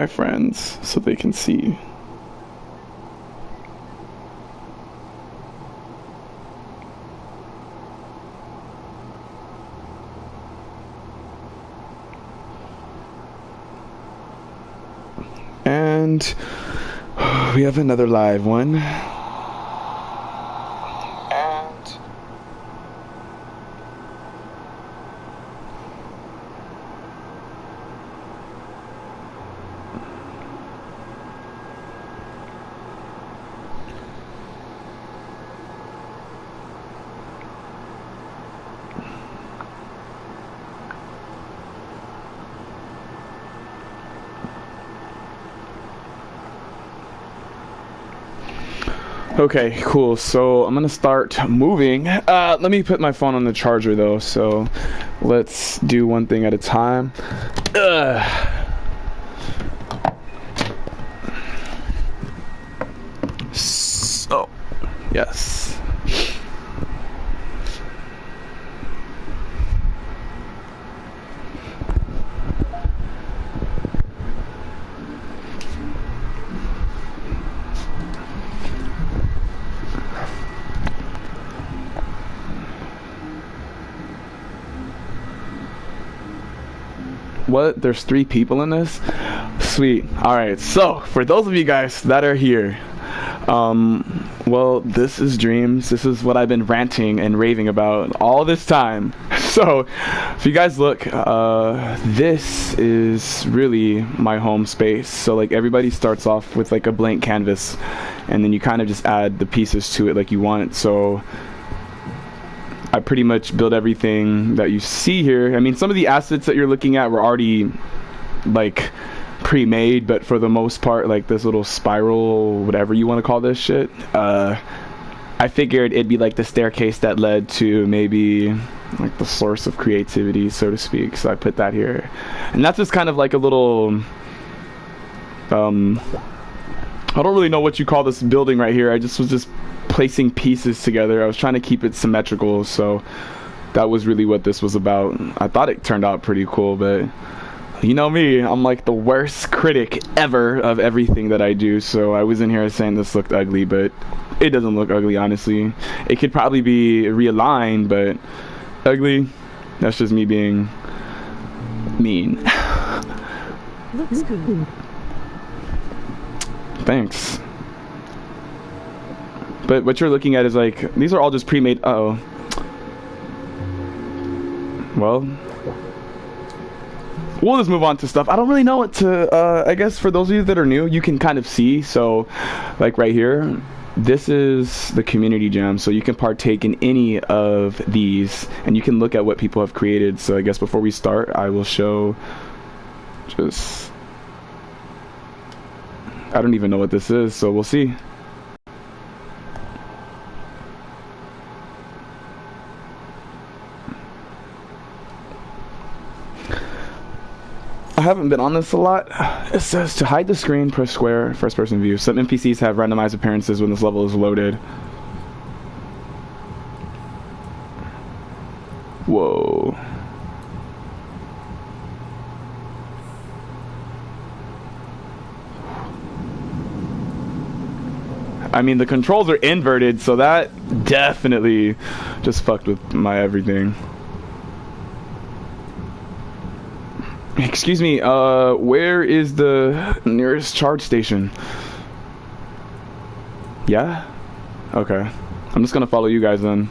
my friends so they can see. And we have another live one. And okay, cool. So I'm gonna start moving. Let me put my phone on the charger though. So let's do one thing at a time. So, yes. What? There's 3 people in this? Sweet. Alright, so for those of you guys that are here, well, this is dreams. This is what I've been ranting and raving about all this time. So if you guys look, this is really my home space. So like everybody starts off with like a blank canvas, and then you kind of just add the pieces to it like you want. So I pretty much build everything that you see here. I mean, some of the assets that you're looking at were already like pre-made, but for the most part, like this little spiral, whatever you want to call this shit, I figured it'd be like the staircase that led to maybe like the source of creativity, so to speak. So I put that here, and that's just kind of like a little I don't really know what you call this building right here. I was just placing pieces together. I was trying to keep it symmetrical, so that was really what this was about. I thought it turned out pretty cool, but you know me, I'm like the worst critic ever of everything that I do. So I was in here saying this looked ugly, but it doesn't look ugly, honestly. It could probably be realigned, but ugly, that's just me being mean. Looks good. Thanks. But what you're looking at is like, these are all just pre-made. Uh-oh. Well, we'll just move on to stuff. I don't really know what to, I guess for those of you that are new, you can kind of see. So like right here, this is the community jam. So you can partake in any of these and you can look at what people have created. So I guess before we start, I will show just, I don't even know what this is. So we'll see. I haven't been on this a lot. It says to hide the screen, press square, first person view. Some NPCs have randomized appearances when this level is loaded. Whoa. I mean, the controls are inverted, so that definitely just fucked with my everything. Excuse me, where is the nearest charge station? Yeah? Okay. I'm just gonna follow you guys then.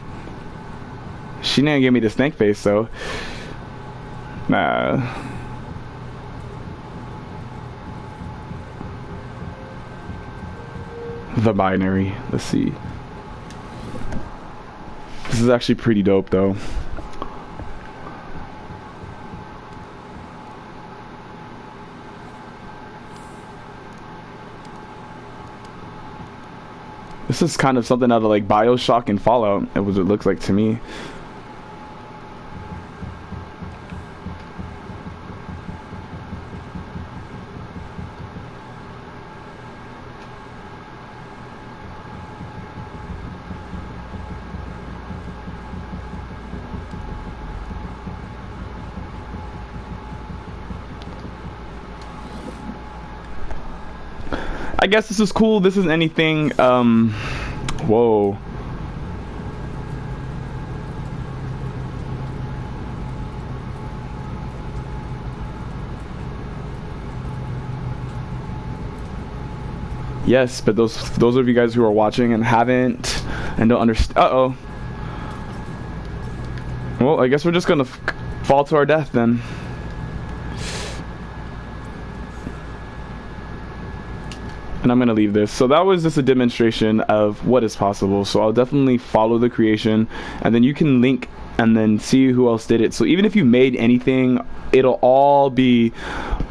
She didn't give me the snake face, so... Nah. The binary. Let's see. This is actually pretty dope, though. This is kind of something out of like BioShock and Fallout, it looks like to me. I guess this is cool. This isn't anything, whoa. Yes, but those of you guys who are watching and haven't and don't understand. Uh-oh. Well, I guess we're just gonna fall to our death then. And I'm gonna leave this. So that was just a demonstration of what is possible. So I'll definitely follow the creation, and then you can link and then see who else did it. So even if you made anything, it'll all be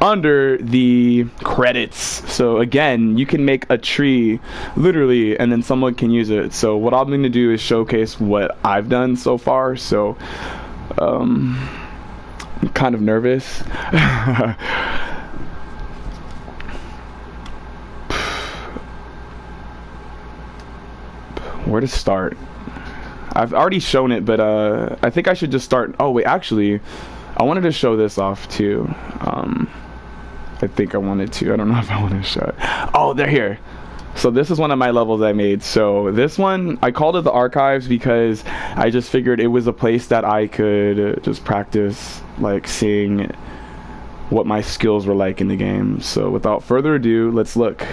under the credits. So again, you can make a tree literally and then someone can use it. So what I'm going to do is showcase what I've done so far. So I'm kind of nervous. Where to start? I've already shown it, but I think I should just start. Oh wait, actually I wanted to show this off too. I think I wanted to. I don't know if I want to show it. Oh, they're here. So this is one of my levels I made. So this one, I called it the archives because I just figured it was a place that I could just practice, like seeing what my skills were like in the game. So without further ado, let's look.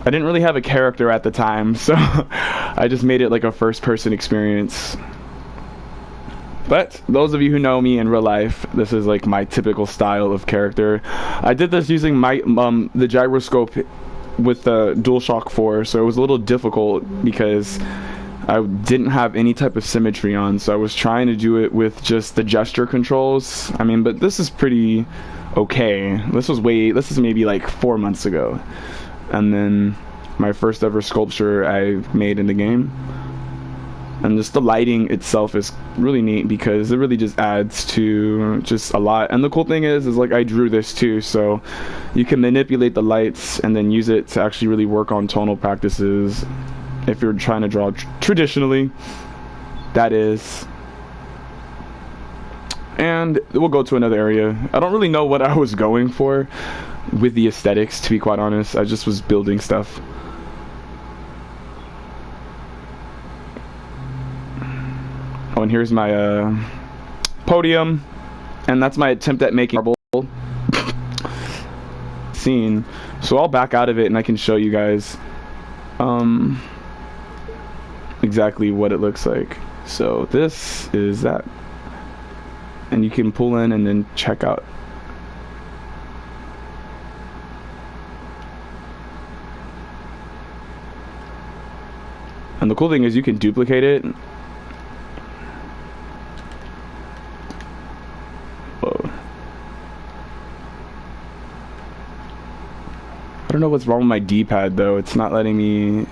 I didn't really have a character at the time, so I just made it like a first-person experience. But those of you who know me in real life, this is like my typical style of character. I did this using my the gyroscope with the DualShock 4, so it was a little difficult because I didn't have any type of symmetry on, so I was trying to do it with just the gesture controls. I mean, but this is pretty okay. This is maybe like 4 months ago. And then my first ever sculpture I made in the game. And just the lighting itself is really neat because it really just adds to just a lot. And the cool thing is like I drew this too, so you can manipulate the lights and then use it to actually really work on tonal practices if you're trying to draw traditionally, that is. And we'll go to another area. I don't really know what I was going for with the aesthetics, to be quite honest. I just was building stuff. Oh, and here's my podium, and that's my attempt at making marble scene. So I'll back out of it and I can show you guys exactly what it looks like. So this is that, and you can pull in and then check out. And the cool thing is you can duplicate it. Whoa. I don't know what's wrong with my D-pad though. It's not letting me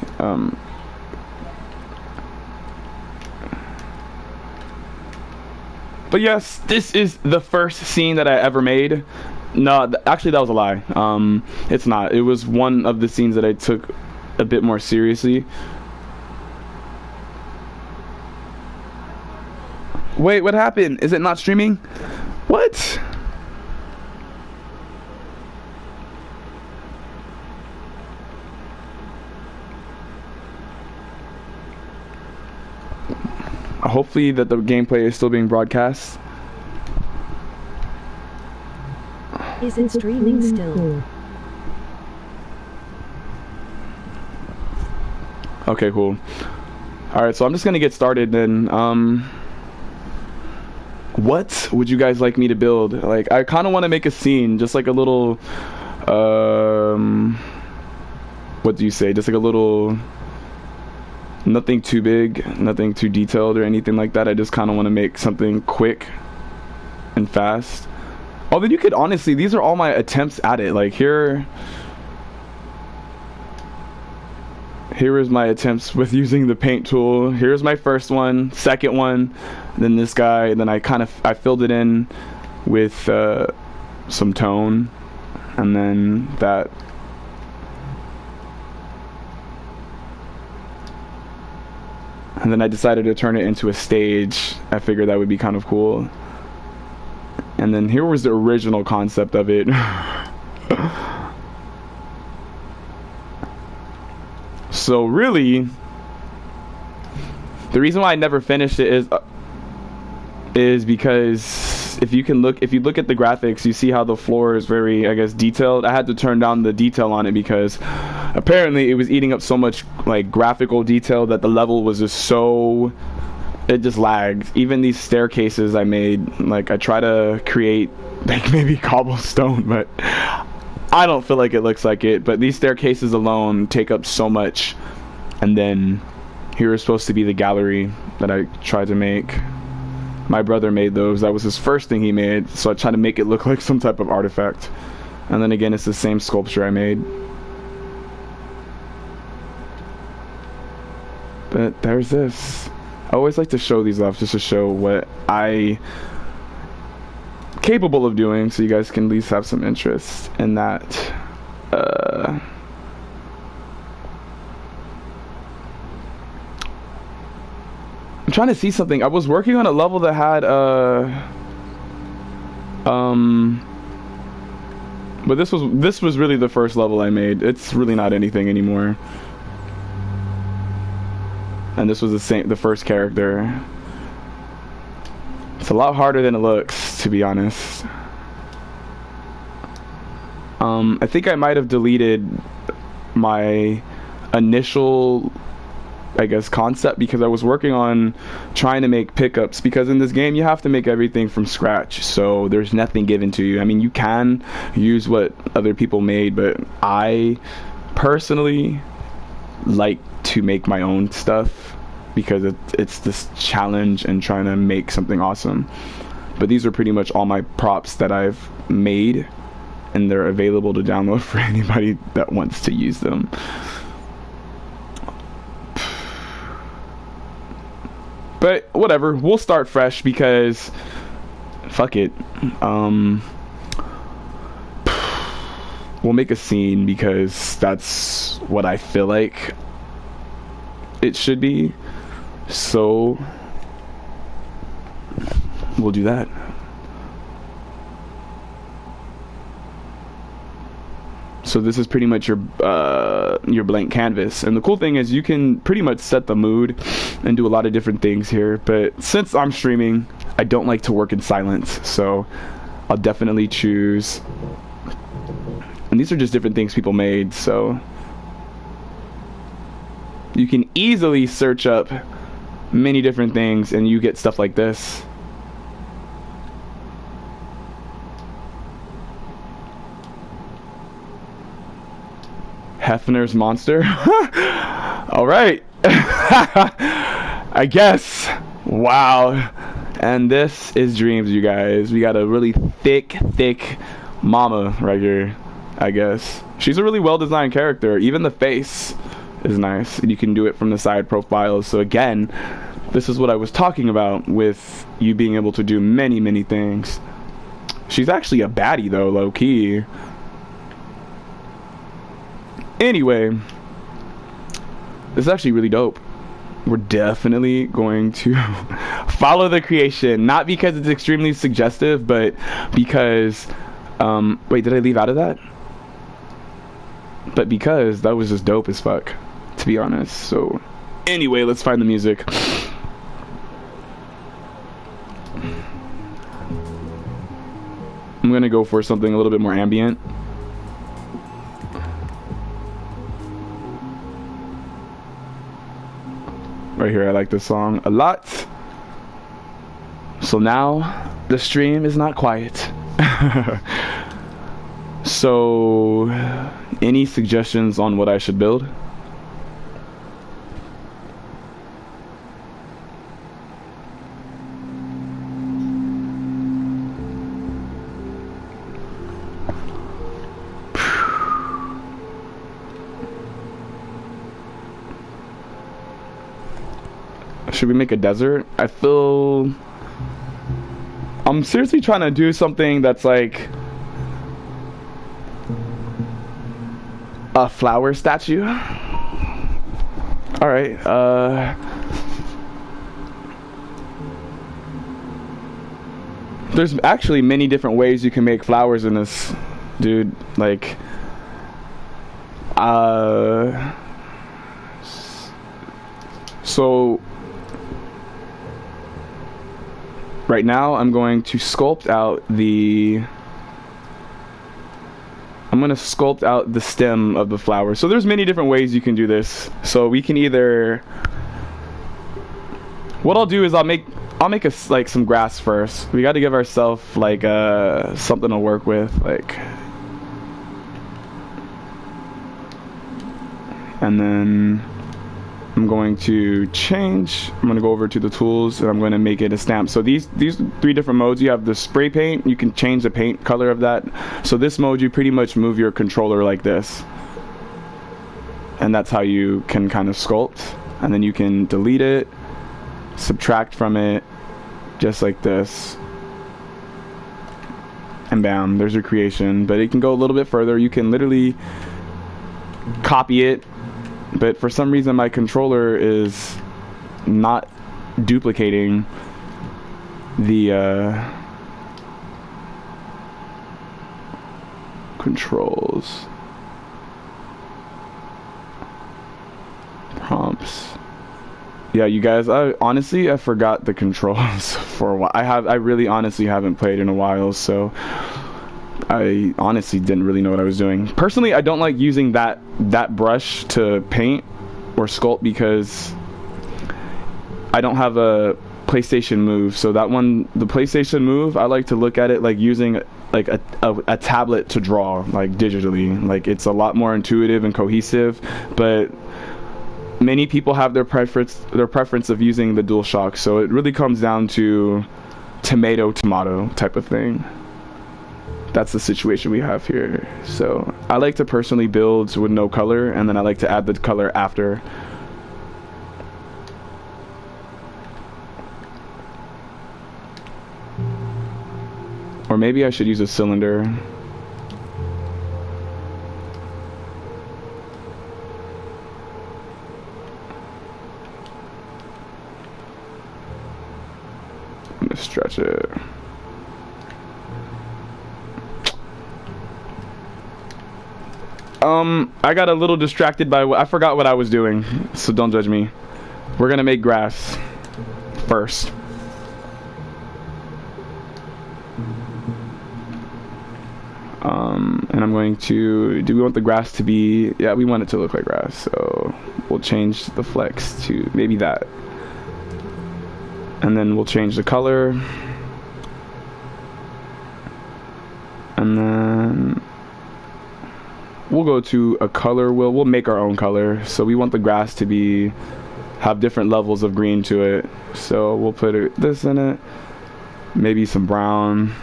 But yes, this is the first scene that I ever made. No, actually that was a lie. It's not. It was one of the scenes that I took a bit more seriously. Wait, what happened? Is it not streaming? What? Hopefully that the gameplay is still being broadcast. Is it streaming still? Okay, cool. Alright, so I'm just gonna get started then. What would you guys like me to build? Like, I kind of want to make a scene, just like a little, what do you say? Just like a little, nothing too big, nothing too detailed or anything like that. I just kind of want to make something quick and fast. Oh, then you could honestly, these are all my attempts at it. Like here is my attempts with using the paint tool. Here's my first one, second one, then this guy, and then I filled it in with some tone, and then that. And then I decided to turn it into a stage. I figured that would be kind of cool. And then here was the original concept of it. So really, the reason why I never finished it is because if you look at the graphics, you see how the floor is very, I guess, detailed. I had to turn down the detail on it because apparently it was eating up so much like graphical detail that the level was just so, it just lagged. Even these staircases I made, like I try to create like maybe cobblestone, but I don't feel like it looks like it. But these staircases alone take up so much. And then here is supposed to be the gallery that I tried to make. My brother made those. That was his first thing he made, so I tried to make it look like some type of artifact. And then again, it's the same sculpture I made. But there's this. I always like to show these off just to show what I capable of doing, so you guys can at least have some interest in that. I'm trying to see something. I was working on a level that had but this was really the first level I made. It's really not anything anymore. And this was the first character. It's a lot harder than it looks, to be honest. I think I might have deleted my initial, I guess, concept because I was working on trying to make pickups, because in this game you have to make everything from scratch, so there's nothing given to you. I mean, you can use what other people made, but I personally like to make my own stuff because it's this challenge and trying to make something awesome. But these are pretty much all my props that I've made, and they're available to download for anybody that wants to use them. But whatever, we'll start fresh because fuck it. We'll make a scene because that's what I feel like it should be. So we'll do that. So this is pretty much your blank canvas, and the cool thing is you can pretty much set the mood and do a lot of different things here. But since I'm streaming, I don't like to work in silence, so I'll definitely choose, and these are just different things people made, so you can easily search up many different things and you get stuff like this. Hefner's monster. All right. I guess. Wow. And this is dreams, you guys. We got a really thick mama right here, I guess. She's a really well-designed character. Even the face is nice, and you can do it from the side profiles. So again, this is what I was talking about with you being able to do many things. She's actually a baddie though, low-key. Anyway, this is actually really dope. We're definitely going to follow the creation, not because it's extremely suggestive, but because wait, did I leave out of that? But because that was just dope as fuck, to be honest. So anyway, let's find the music. I'm gonna go for something a little bit more ambient. Right here, I like this song a lot. So now the stream is not quiet. So any suggestions on what I should build? Should we make a desert? I feel I'm seriously trying to do something that's like a flower statue. All right. There's actually many different ways you can make flowers in this, dude. Like, so right now I'm going to sculpt out the stem of the flower. So there's many different ways you can do this. So we can either, what I'll do is I'll make like some grass first. We got to give ourselves like something to work with, like, and then I'm going to go over to the tools and I'm going to make it a stamp. So these 3 different modes. You have the spray paint. You can change the paint color of that. So this mode, you pretty much move your controller like this, and that's how you can kind of sculpt. And then you can delete it, subtract from it, just like this, and bam, there's your creation. But it can go a little bit further. You can literally copy it, but for some reason my controller is not duplicating the controls. Prompts. Yeah, you guys, I forgot the controls for a while. I really honestly haven't played in a while, so I honestly didn't really know what I was doing. Personally, I don't like using that brush to paint or sculpt because I don't have a PlayStation Move. So that one, the PlayStation Move, I like to look at it like using like a tablet to draw, like digitally. Like, it's a lot more intuitive and cohesive, but many people have their preference of using the DualShock. So it really comes down to tomato type of thing. That's the situation we have here. So I like to personally build with no color, and then I like to add the color after. Or maybe I should use a cylinder. I'm gonna stretch it. I got a little distracted by I forgot what I was doing, so don't judge me. We're gonna make grass first. And I'm going to, do we want the grass to be, yeah, we want it to look like grass, so we'll change the flex to maybe that. And then we'll change the color. And then we'll go to a color wheel. We'll make our own color. So we want the grass to have different levels of green to it. So we'll put this in it, maybe some brown.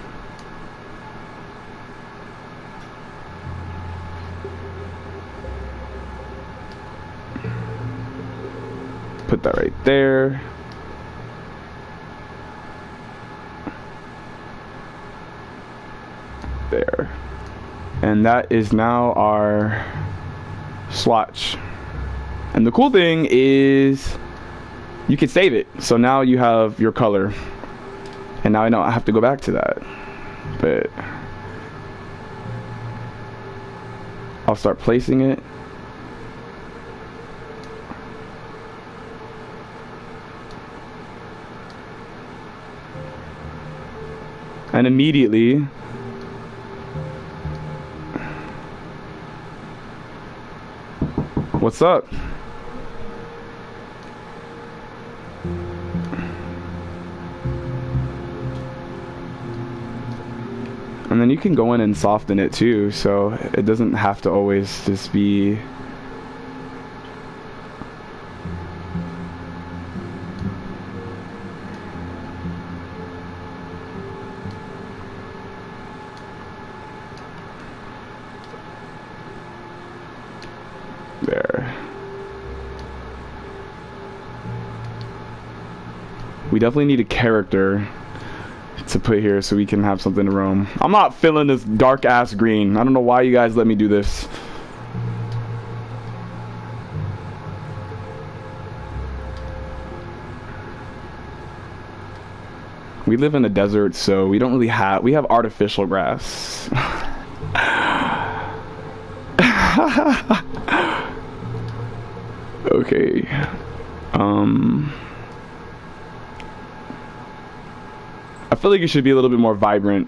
Put that right there. There. And that is now our swatch. And the cool thing is you can save it. So now you have your color. And now I don't have to go back to that. But I'll start placing it. And immediately what's up? And then you can go in and soften it too, so it doesn't have to always just be there. We definitely need a character to put here so we can have something to roam. I'm not feeling this dark ass green. I don't know why you guys let me do this. We live in a desert, so we don't really have, we have artificial grass. Okay. I feel like it should be a little bit more vibrant.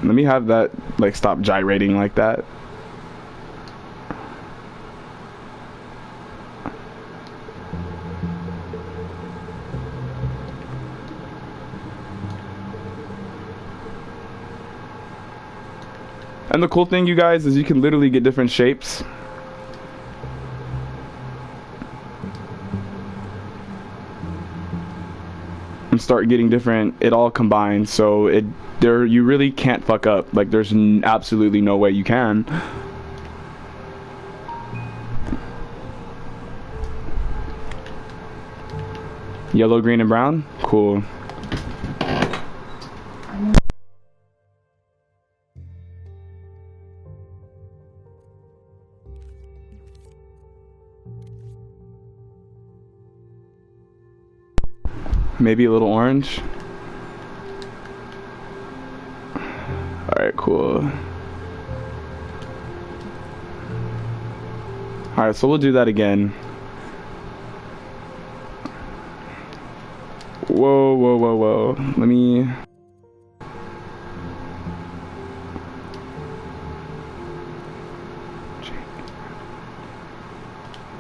Let me have that, like, stop gyrating like that. And the cool thing, you guys, is you can literally get different shapes. And start getting different, it all combines, so you really can't fuck up. Like, there's absolutely no way you can. Yellow, green, and brown? Cool. Maybe a little orange. Alright, cool. Alright, so we'll do that again. Whoa, whoa, whoa, whoa. Let me...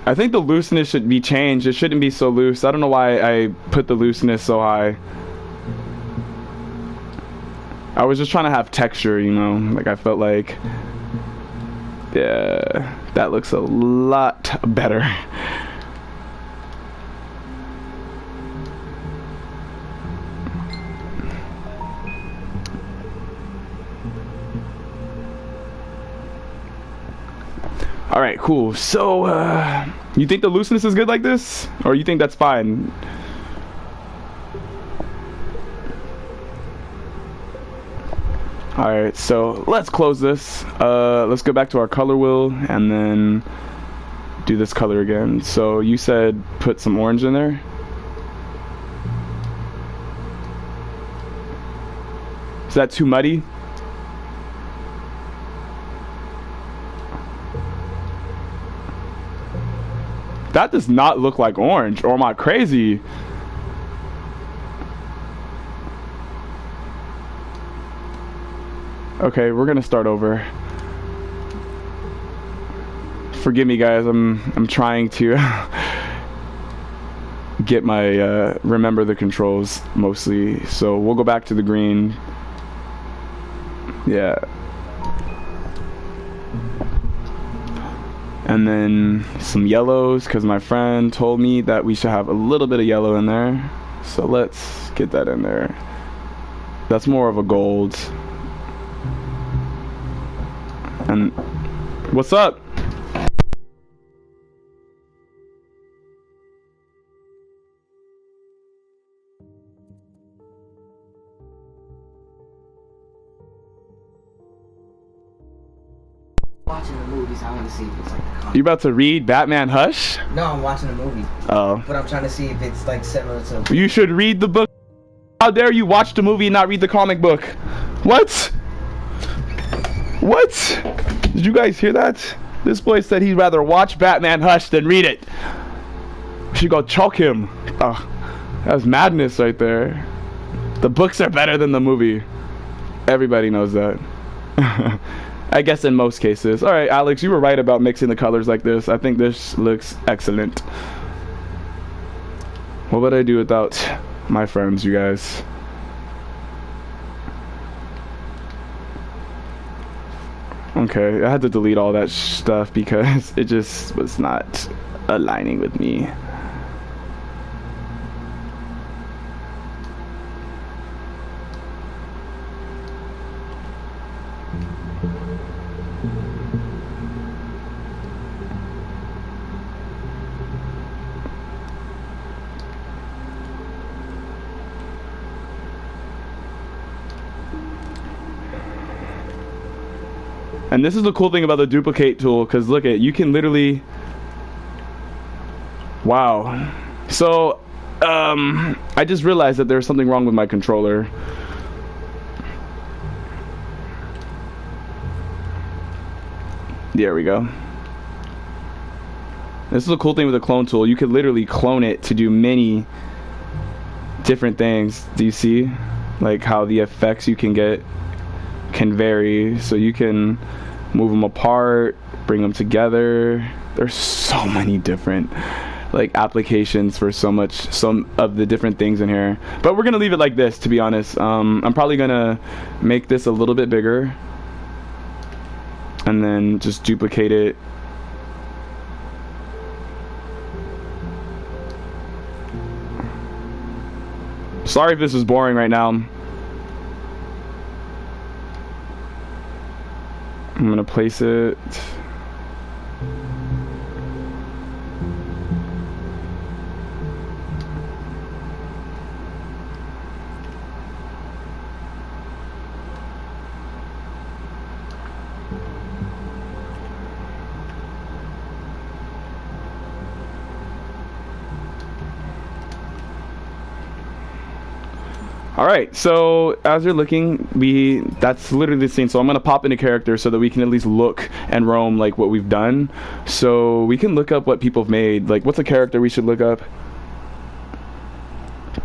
I think the looseness should be changed. It shouldn't be so loose. I don't know why I put the looseness so high. I was just trying to have texture, you know? Like, I felt like... Yeah, that looks a lot better. Alright, cool. So, you think the looseness is good like this? Or you think that's fine? Alright, so let's close this. Let's go back to our color wheel and then do this color again. So you said put some orange in there? Is that too muddy? That does not look like orange, or am I crazy? Okay, we're gonna start over. Forgive me, guys. I'm trying to get my remember the controls mostly. So we'll go back to the green. Yeah. And then some yellows, because my friend told me that we should have a little bit of yellow in there. So let's get that in there. That's more of a gold. And what's up? Watching the movies, I want to see if it's like the comic. You about to read Batman Hush? No, I'm watching a movie. Oh. But I'm trying to see if it's like similar to. You should read the book. How dare you watch the movie and not read the comic book? What? What? Did you guys hear that? This boy said he'd rather watch Batman Hush than read it. We should go choke him. Oh, that was madness right there. The books are better than the movie. Everybody knows that. I guess in most cases. Alright, Alex, you were right about mixing the colors like this. I think this looks excellent. What would I do without my friends, you guys? Okay, I had to delete all that stuff because it just was not aligning with me. And this is the cool thing about the duplicate tool, because look at, you can literally Wow. So, I just realized that there's something wrong with my controller. There we go. This is a cool thing with the clone tool. You could literally clone it to do many different things. Do you see? Like how the effects you can get can vary. So you can move them apart, bring them together. There's so many different like applications for some of the different things in here. But we're gonna leave it like this, to be honest. I'm probably gonna make this a little bit bigger and then just duplicate it. Sorry if this is boring right now. I'm gonna place it. Alright, so as you're looking, that's literally the scene. So I'm gonna pop into character so that we can at least look and roam like what we've done. So we can look up what people have made. Like, what's a character we should look up?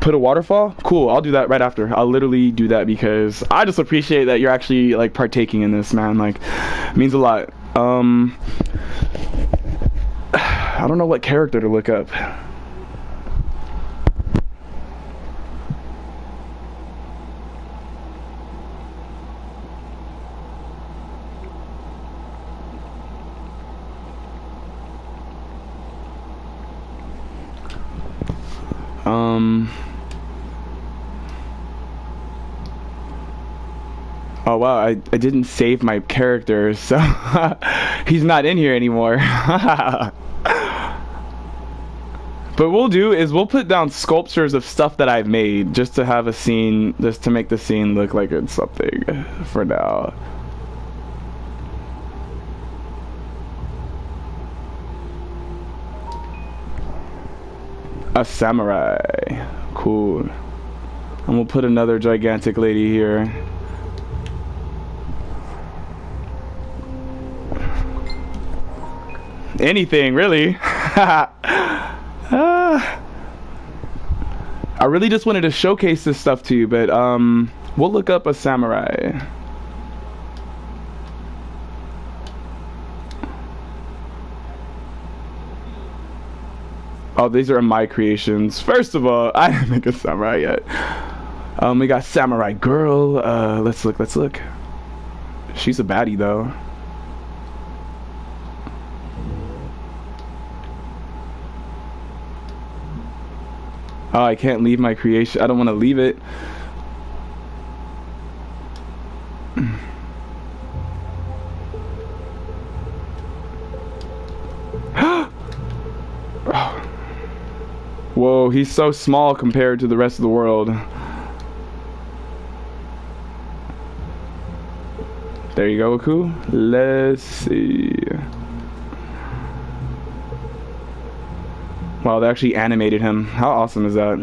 Put a waterfall? Cool, I'll do that right after. I'll literally do that because I just appreciate that you're actually like partaking in this, man. Like, it means a lot. I don't know what character to look up. Oh wow, I didn't save my character, so he's not in here anymore. But what we'll do is we'll put down sculptures of stuff that I've made just to have a scene, just to make the scene look like it's something for now. A samurai. Cool. And we'll put another gigantic lady here. Anything, really. I really just wanted to showcase this stuff to you, but we'll look up a samurai. Oh, these are my creations. First of all, I didn't make a samurai yet. We got samurai girl. Let's look. She's a baddie though. Oh, I can't leave my creation. I don't want to leave it. Whoa, he's so small compared to the rest of the world. There you go, Aku. Let's see. Wow, they actually animated him. How awesome is that?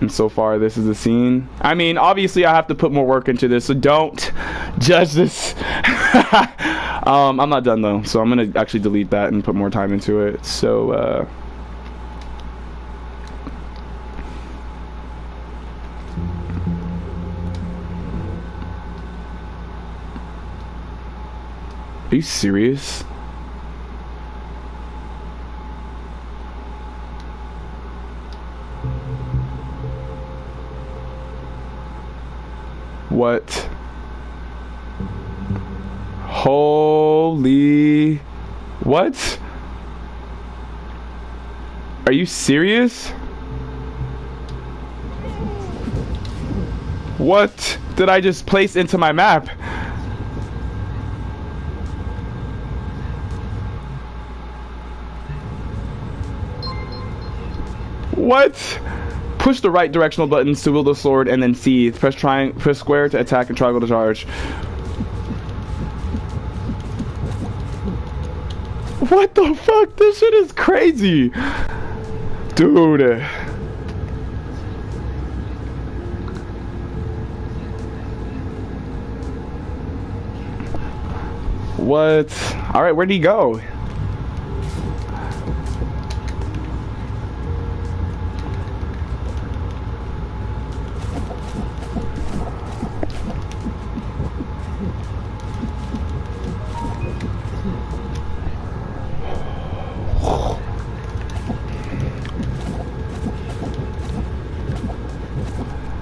And so far, this is the scene. I mean, obviously, I have to put more work into this, so don't judge this. I'm not done, though, so I'm going to actually delete that and put more time into it. So, are you serious? What? Holy... What? Are you serious? What did I just place into my map? What? Push the right directional buttons to wield the sword and then C. Press square to attack and triangle to charge. What the fuck? This shit is crazy. Dude. What? Alright, where'd he go?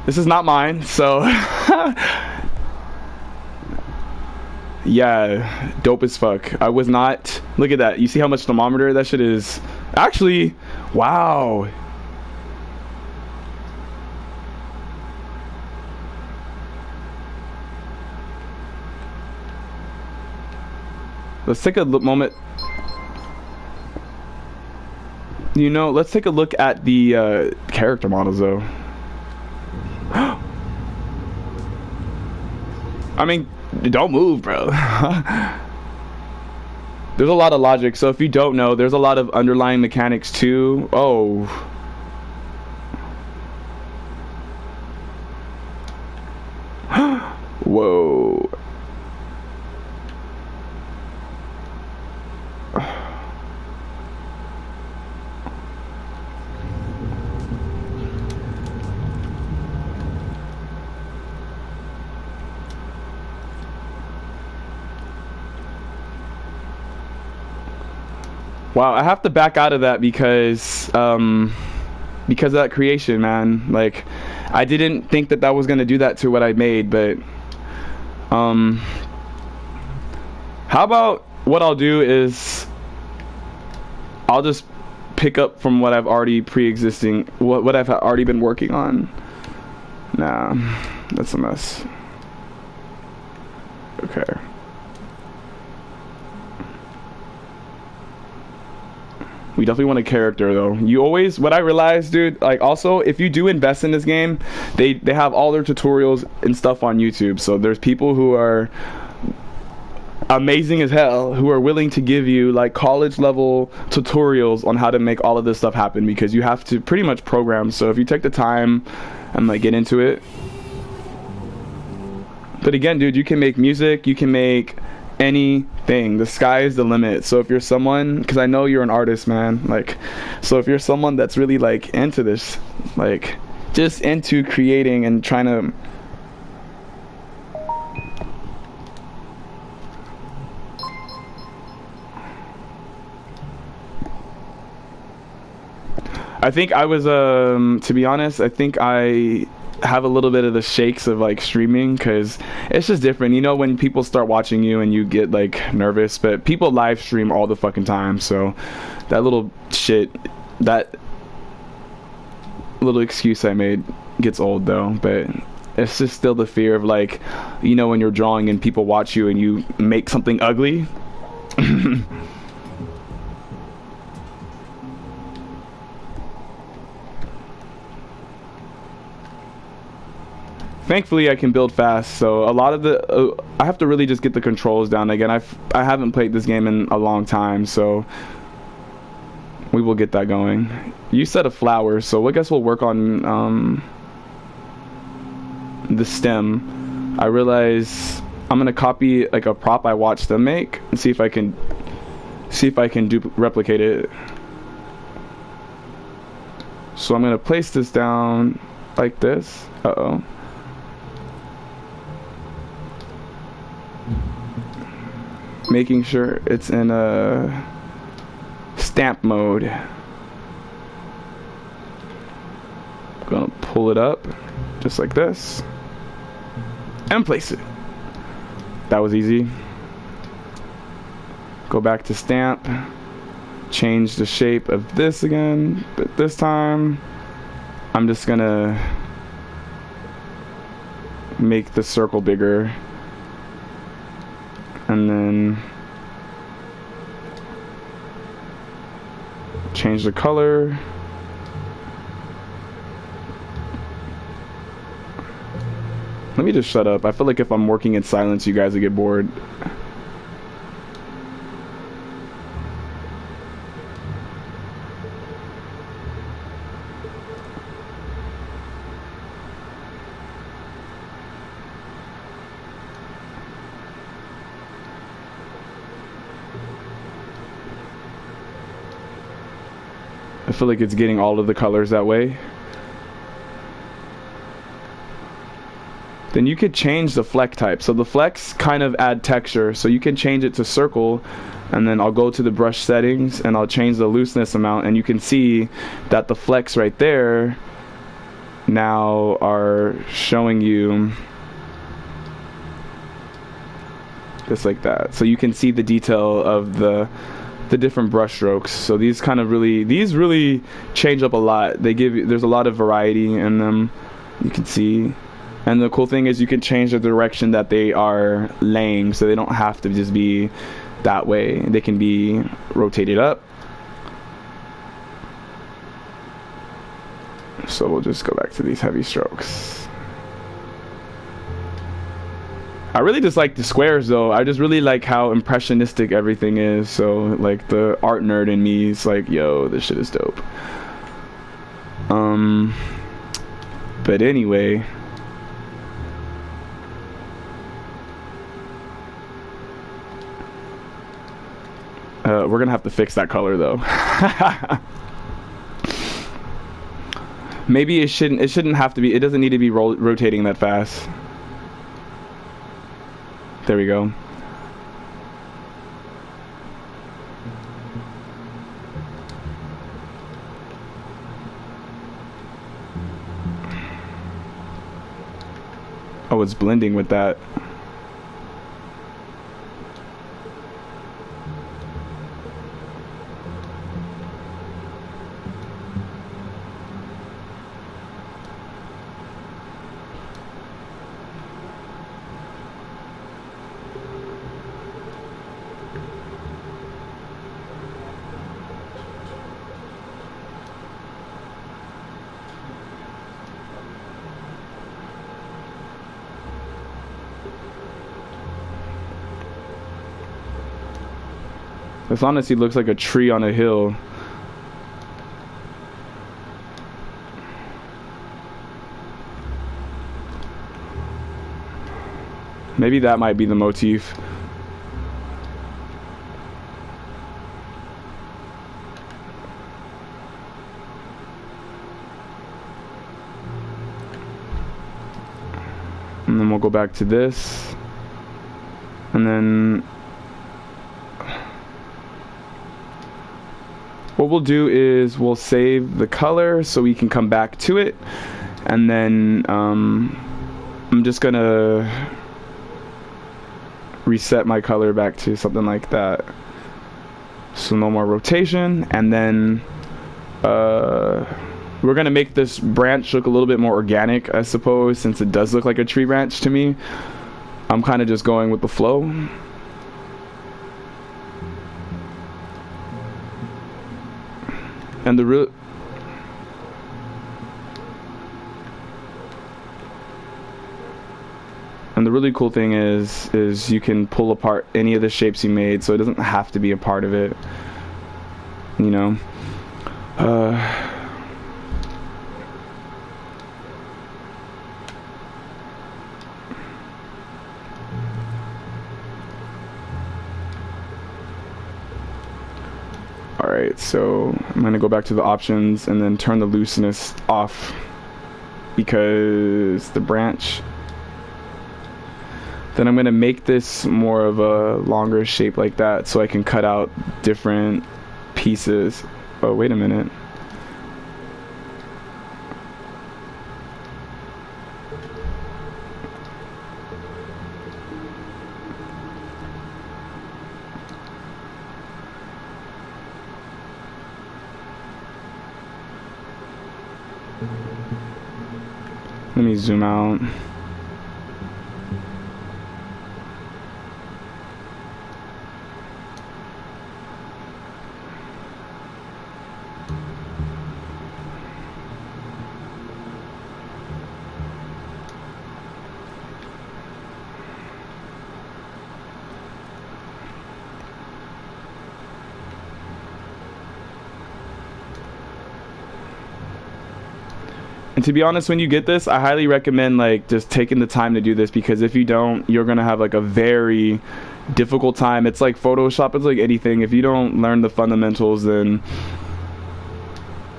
This is not mine, so yeah, dope as fuck. I was not. Look at that. You see how much thermometer that shit is? Actually, wow. Let's take a moment. You know, let's take a look at the character models though. I mean, don't move, bro. There's a lot of logic, so if you don't know, there's a lot of underlying mechanics too. Oh. Whoa. Wow, I have to back out of that because of that creation, man. Like, I didn't think that was gonna do that to what I made, but how about what I'll do is I'll just pick up from what I've already what I've already been working on. Nah, that's a mess. Okay. We definitely want a character though. You always, what I realized, dude, like also if you do invest in this game, they have all their tutorials and stuff on YouTube. So there's people who are amazing as hell who are willing to give you like college level tutorials on how to make all of this stuff happen, because you have to pretty much program. So if you take the time and like get into it. But again, dude, you can make music, you can make anything. The sky is the limit. So if you're someone, because I know you're an artist, man, like, so if you're someone that's really like into this, like just into creating and trying to I think I was to be honest, I think I have a little bit of the shakes of like streaming, because it's just different, you know, when people start watching you and you get like nervous. But people live stream all the fucking time, so that little shit, that little excuse I made gets old though. But it's just still the fear of like, you know, when you're drawing and people watch you and you make something ugly. Thankfully, I can build fast, so a lot of the I have to really just get the controls down. Again, I haven't played this game in a long time, so we will get that going. You said a flower, so I guess we'll work on the stem. I realize I'm gonna copy like a prop I watched them make and see if I can replicate it. So I'm gonna place this down like this. Uh-oh. Making sure it's in a stamp mode. Gonna pull it up just like this and place it. That was easy. Go back to stamp, change the shape of this again, but this time I'm just gonna make the circle bigger. And then change the color. Let me just shut up. I feel like if I'm working in silence, you guys will get bored. I feel like it's getting all of the colors that way. Then you could change the fleck type. So the flecks kind of add texture, so you can change it to circle, and then I'll go to the brush settings and I'll change the looseness amount, and you can see that the flecks right there now are showing you just like that. So you can see the detail of the different brush strokes. So these really change up a lot. There's a lot of variety in them, you can see. And the cool thing is you can change the direction that they are laying, so they don't have to just be that way. They can be rotated up. So we'll just go back to these heavy strokes. I really just like the squares though. I just really like how impressionistic everything is. So like the art nerd in me is like, yo, this shit is dope. But anyway, we're gonna have to fix that color though. Maybe it shouldn't have to be, it doesn't need to be rotating that fast. There we go. Oh, it's blending with that. This honestly looks like a tree on a hill. Maybe that might be the motif. And then we'll go back to this. And then what we'll do is we'll save the color so we can come back to it, and then I'm just gonna reset my color back to something like that, so no more rotation. And then we're gonna make this branch look a little bit more organic, I suppose, since it does look like a tree branch to me. I'm kind of just going with the flow. And the really cool thing is you can pull apart any of the shapes you made, so it doesn't have to be a part of it, you know. Alright, so I'm gonna go back to the options and then turn the looseness off, because the branch. Then I'm gonna make this more of a longer shape like that, so I can cut out different pieces. Oh, wait a minute. Let me zoom out. And to be honest, when you get this, I highly recommend like just taking the time to do this, because if you don't, you're gonna have like a very difficult time. It's like Photoshop, it's like anything. If you don't learn the fundamentals, then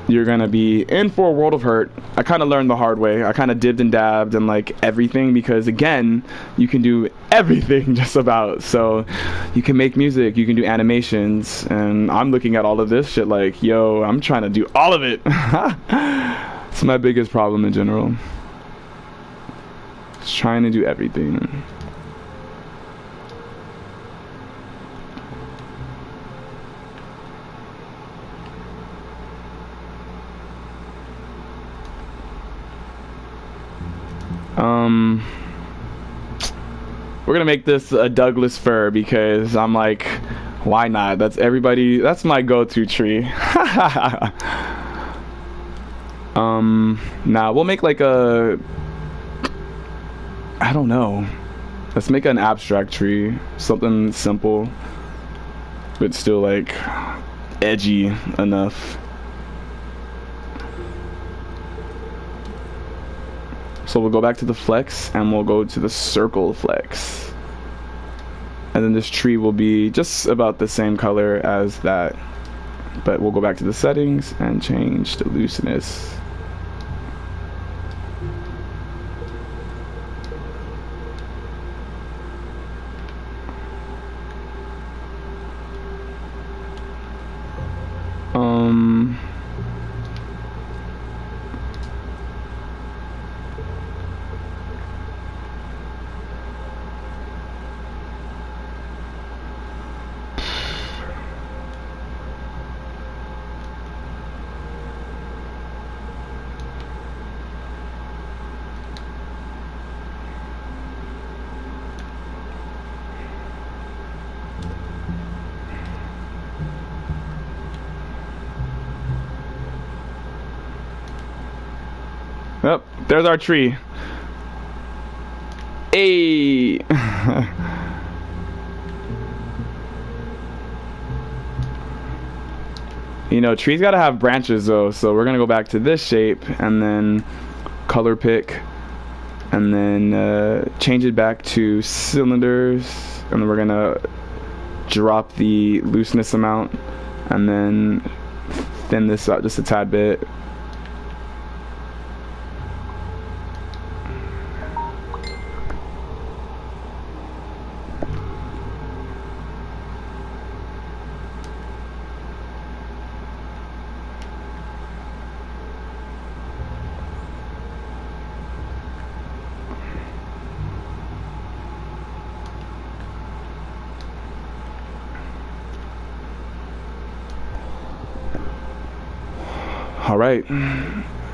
you're gonna be in for a world of hurt. I kind of learned the hard way. I kind of dibbed and dabbed and like everything, because again, you can do everything just about. So you can make music, you can do animations, and I'm looking at all of this shit like, yo, I'm trying to do all of it. It's my biggest problem in general. Just trying to do everything. We're gonna make this a Douglas fir because I'm like, why not? That's everybody. That's my go-to tree. Now we'll make like a, I don't know. Let's make an abstract tree, something simple, but still like edgy enough. So we'll go back to the flex and we'll go to the circle flex. And then this tree will be just about the same color as that. But we'll go back to the settings and change the looseness. Yep, there's our tree. Hey. You know, trees gotta have branches though, so we're gonna go back to this shape and then color pick and then change it back to cylinders, and then we're gonna drop the looseness amount and then thin this out just a tad bit. All right.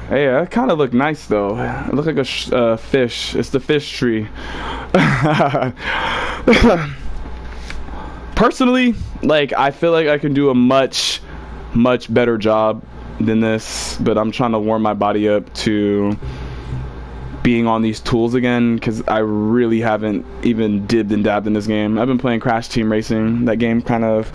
Hey, that kind of looked nice though. It looked like a fish. It's the fish tree. Personally, like, I feel like I can do a much better job than this, but I'm trying to warm my body up to being on these tools again, because I really haven't even dibbed and dabbed in this game. I've been playing Crash Team Racing. That game kind of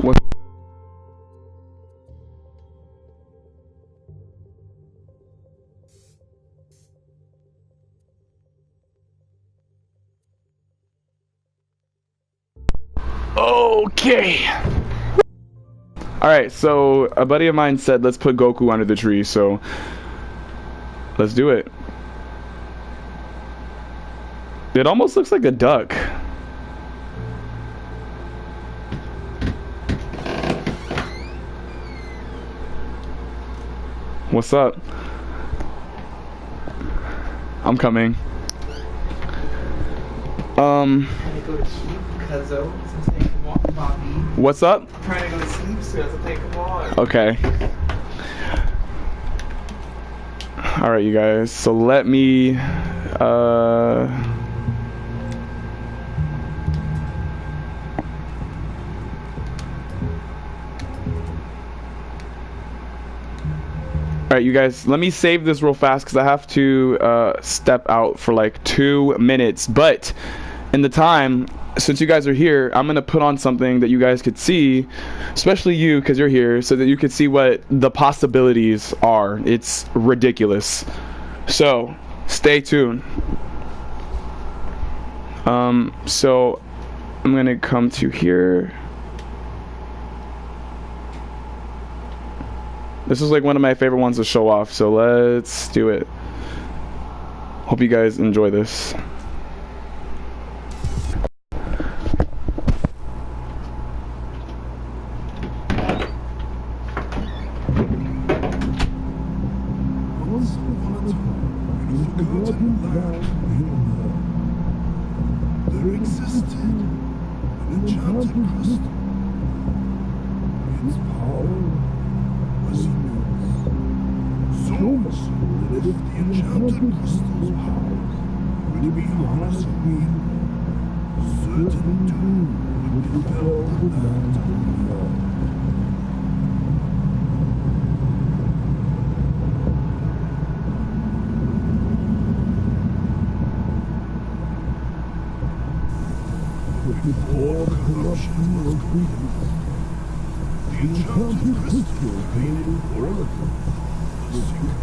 what? Okay. Alright, so a buddy of mine said let's put Goku under the tree, so let's do it. It almost looks like a duck. What's up? I'm coming. What's up? I'm trying to go to sleep soon, so take them on. Okay. Alright, you guys. So let me All right, you guys, let me save this real fast because I have to step out for like 2 minutes. But in the time, since you guys are here, I'm going to put on something that you guys could see, especially you because you're here, so that you could see what the possibilities are. It's ridiculous. So, stay tuned. So I'm going to come to here. This is like one of my favorite ones to show off, so let's do it. Hope you guys enjoy this. There existed an enchanted crystal. Its power was immense. So much so that if the enchanted crystal's power were to be harnessed in vain, certain doom would befell the land of Nod. Before corruption was complete, the enchanted crystal faded forever. The secret,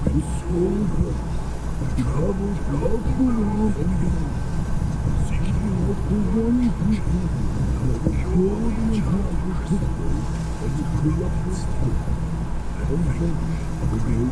its soul breath, traveled throughout the world and beyond, seeking out the one thing that would cure the enchanted crystal and its corrupted state, and vanquish the great evil.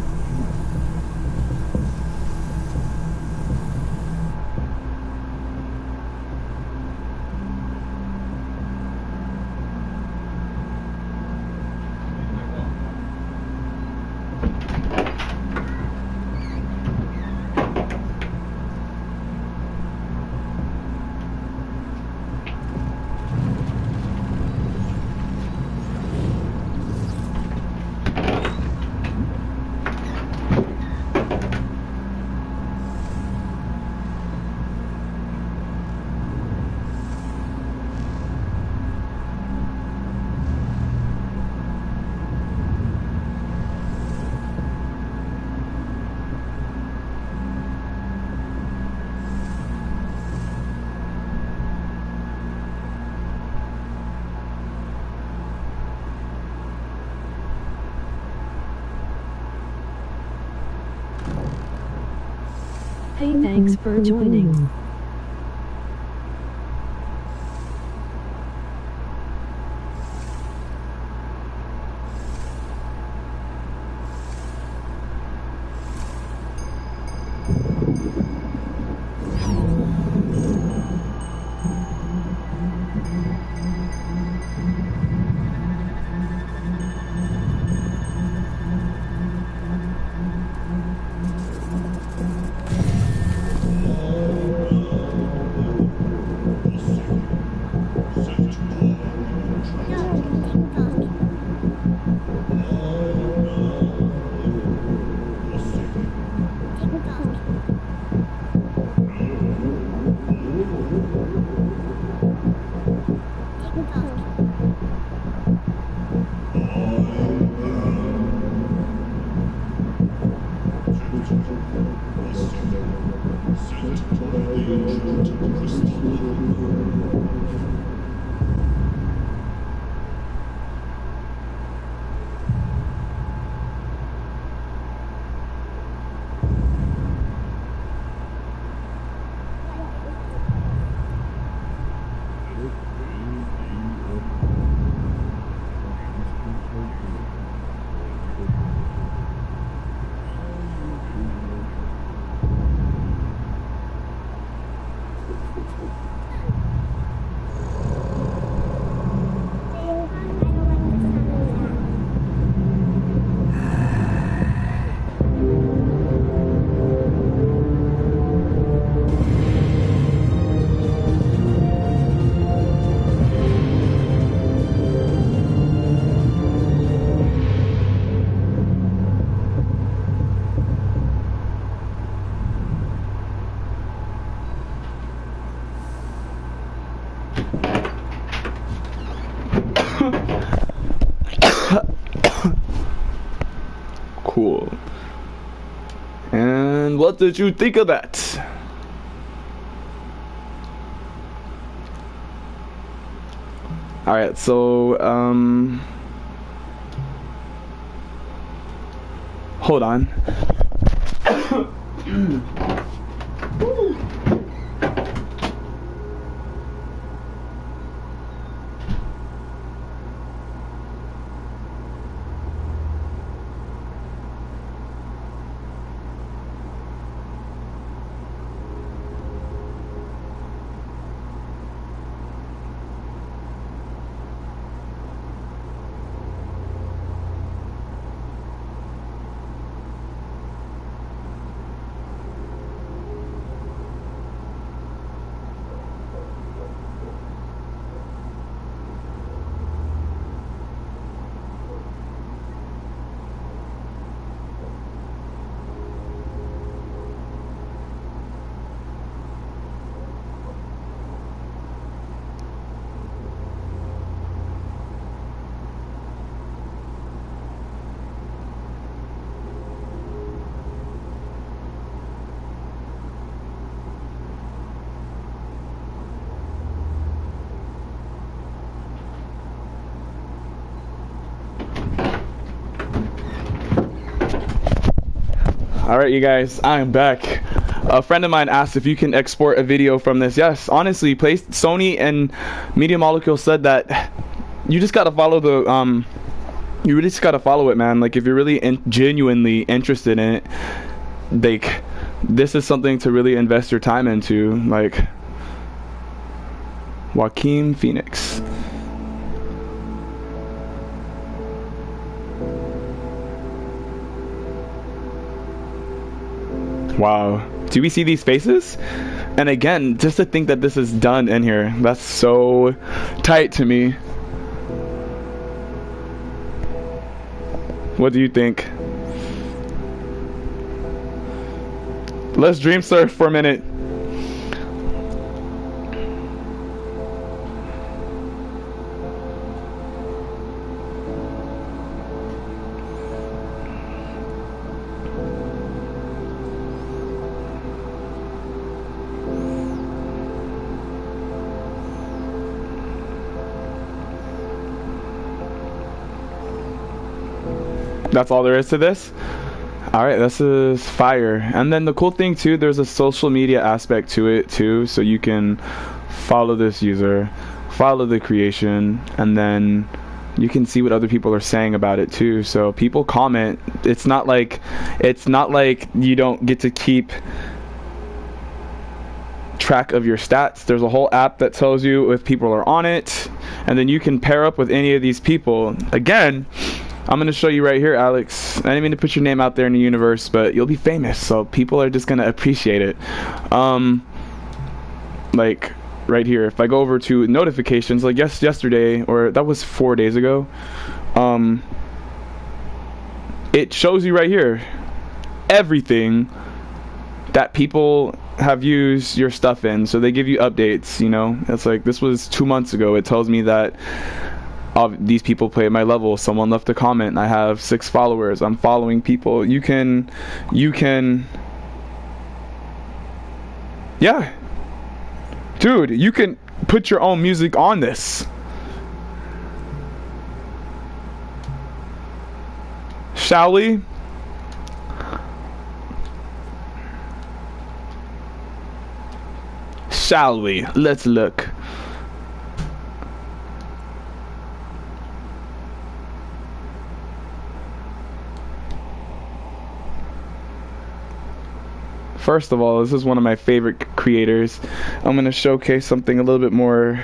Hey, thanks for joining. What did you think of that? Alright, so, hold on. Alright, you guys, I'm back. A friend of mine asked if you can export a video from this. Yes, honestly, Sony and Media Molecule said that you just gotta follow the, you really just gotta follow it, man. Like, if you're really genuinely interested in it, like, this is something to really invest your time into. Like, Joaquin Phoenix. Wow. Do we see these faces? And again, just to think that this is done in here, that's so tight to me. What do you think? Let's dream surf for a minute. That's all there is to this. Alright, this is fire. And then the cool thing too, there's a social media aspect to it too, so you can follow this user, follow the creation, and then you can see what other people are saying about it too. So people comment. It's not like you don't get to keep track of your stats. There's a whole app that tells you if people are on it, and then you can pair up with any of these people. Again, I'm going to show you right here, Alex. I didn't mean to put your name out there in the universe, but you'll be famous, so people are just going to appreciate it. Like, right here, if I go over to notifications, like yesterday, or that was 4 days ago, it shows you right here everything that people have used your stuff in. So they give you updates, you know. It's like, this was 2 months ago. It tells me that these people play at my level. Someone left a comment. I have 6 followers. I'm following people. You can yeah, dude, you can put your own music on this. Shall we? Shall we? Let's look. First of all, this is one of my favorite creators. I'm going to showcase something a little bit more.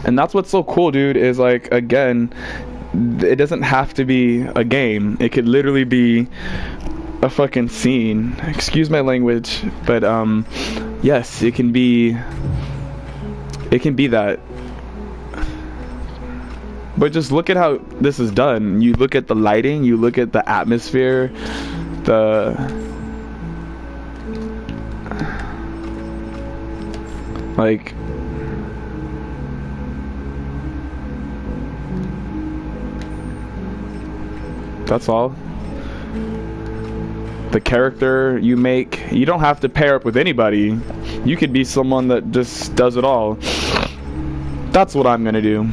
And that's what's so cool, dude, is like, again, it doesn't have to be a game. It could literally be a fucking scene. Excuse my language, but yes, it can be that. But just look at how this is done. You look at the lighting, you look at the atmosphere, Like, that's all. The character you make, you don't have to pair up with anybody. You could be someone that just does it all. That's what I'm gonna do.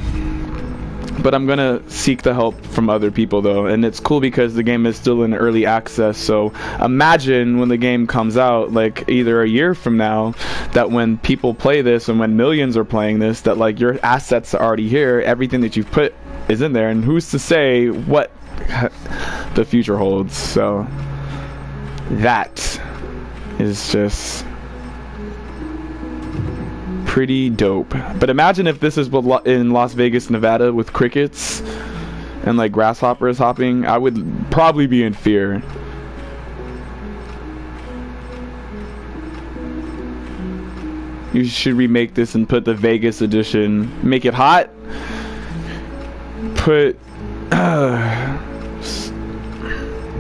But I'm gonna seek the help from other people though, and it's cool because the game is still in early access. So imagine when the game comes out, like either a year from now, that when people play this and when millions are playing this, that like your assets are already here, everything that you've put is in there, and who's to say what the future holds. So that is just pretty dope. But imagine if this is in Las Vegas, Nevada, with crickets and like grasshoppers hopping. I would probably be in fear. You should remake this and put the Vegas edition. Make it hot. Put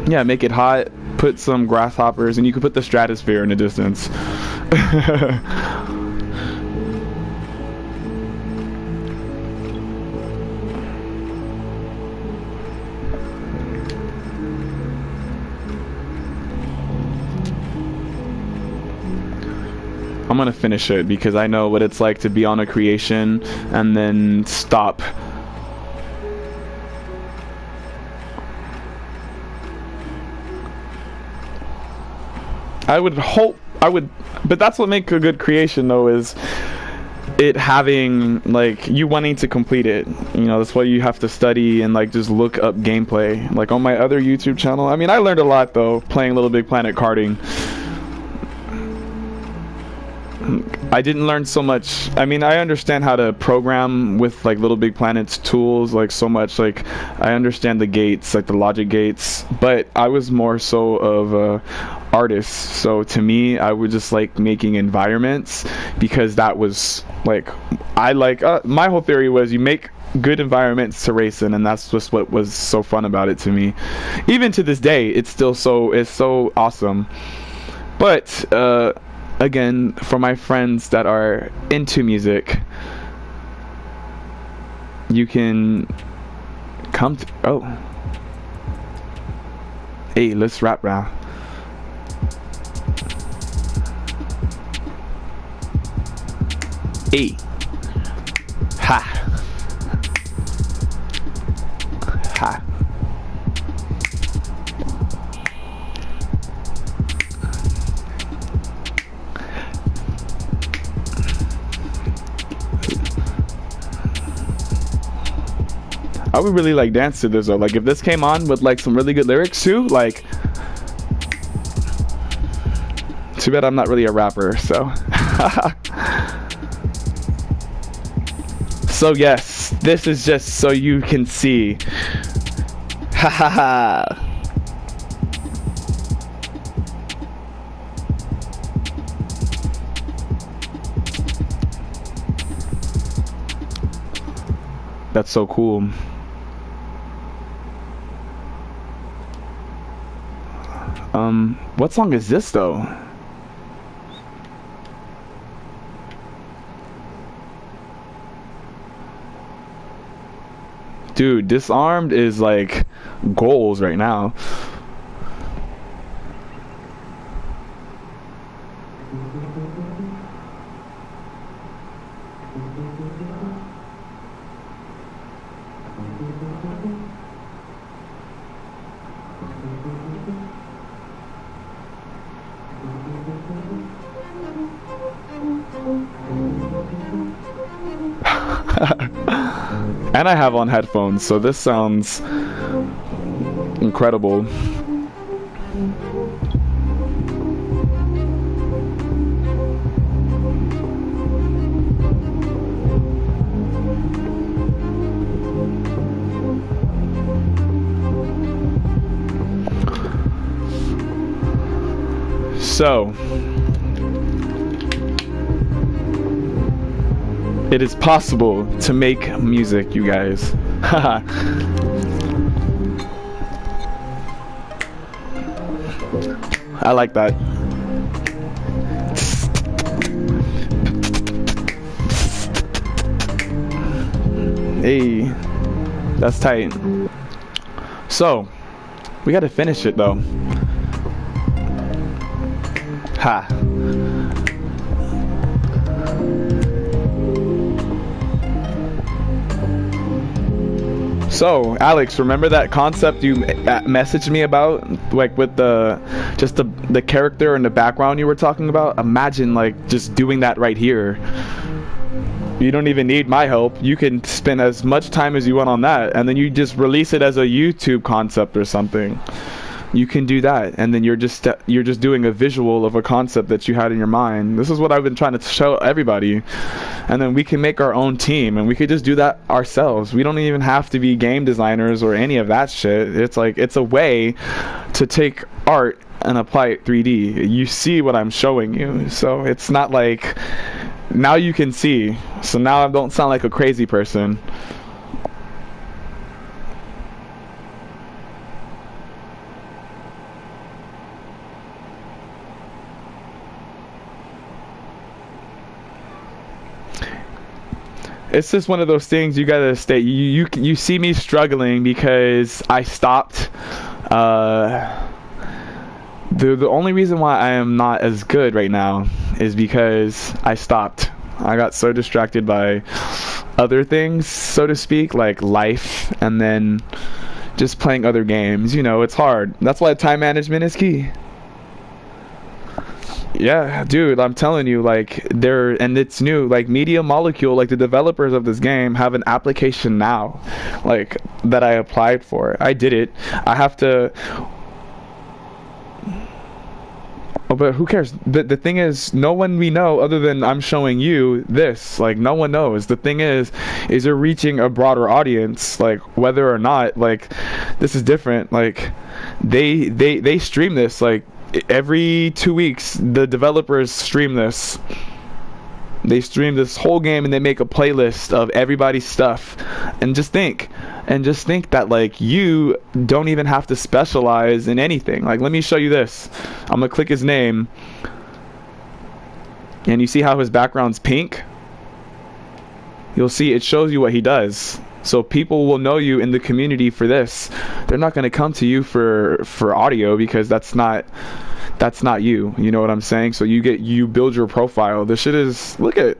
yeah, make it hot. Put some grasshoppers, and you could put the stratosphere in the distance. I'm gonna finish it because I know what it's like to be on a creation and then stop. But that's what makes a good creation though, is it having like you wanting to complete it. You know, that's why you have to study and like just look up gameplay. Like on my other YouTube channel, I mean, I learned a lot though playing Little Big Planet karting. I didn't learn so much. I mean, I understand how to program with like Little Big Planet's tools, like so much. Like I understand the gates, like the logic gates, but I was more so of a artist. So to me, I would just like making environments because that was like my whole theory was you make good environments to race in, and that's just what was so fun about it to me. Even to this day, it's so awesome. But again, for my friends that are into music, you can come to, oh, hey, let's rap now. Hey, ha, ha. I would really like dance to this though. Like if this came on with like some really good lyrics too, like, too bad I'm not really a rapper, so. So yes, this is just so you can see. Ha ha ha. That's so cool. What song is this though? Dude, Disarmed is like goals right now. And I have on headphones, so this sounds incredible. So, it is possible to make music, you guys. I like that. Hey, that's tight. So, we gotta finish it though. Ha. So, Alex, remember that concept you messaged me about, like with the character and the background you were talking about? Imagine like just doing that right here. You don't even need my help. You can spend as much time as you want on that, and then you just release it as a YouTube concept or something. You can do that, and then you're just doing a visual of a concept that you had in your mind. This is what I've been trying to show everybody, and then we can make our own team, and we could just do that ourselves. We don't even have to be game designers or any of that shit. It's like, it's a way to take art and apply it 3D. You see what I'm showing you, so it's not like, now you can see, so now I don't sound like a crazy person. It's just one of those things you gotta stay. You see me struggling because I stopped. The only reason why I am not as good right now is because I stopped. I got so distracted by other things, so to speak, like life, and then just playing other games. You know, it's hard. That's why time management is key. Yeah, dude, I'm telling you, like, and it's new, like, Media Molecule, like, the developers of this game have an application now, like, that I applied for. I did it. I have to, oh, but who cares? The thing is, no one we know other than I'm showing you this, like, no one knows. The thing is you're reaching a broader audience, like, whether or not, like, this is different, like, they stream this, like, every 2 weeks the developers stream this. They stream this whole game and they make a playlist of everybody's stuff. And just think that, like, you don't even have to specialize in anything. Like, let me show you this. I'm gonna click his name, and you see how his background's pink? You'll see it shows you what he does. So people will know you in the community for this. They're not going to come to you for audio, because that's not you. You know what I'm saying? So you build your profile. This shit is, look at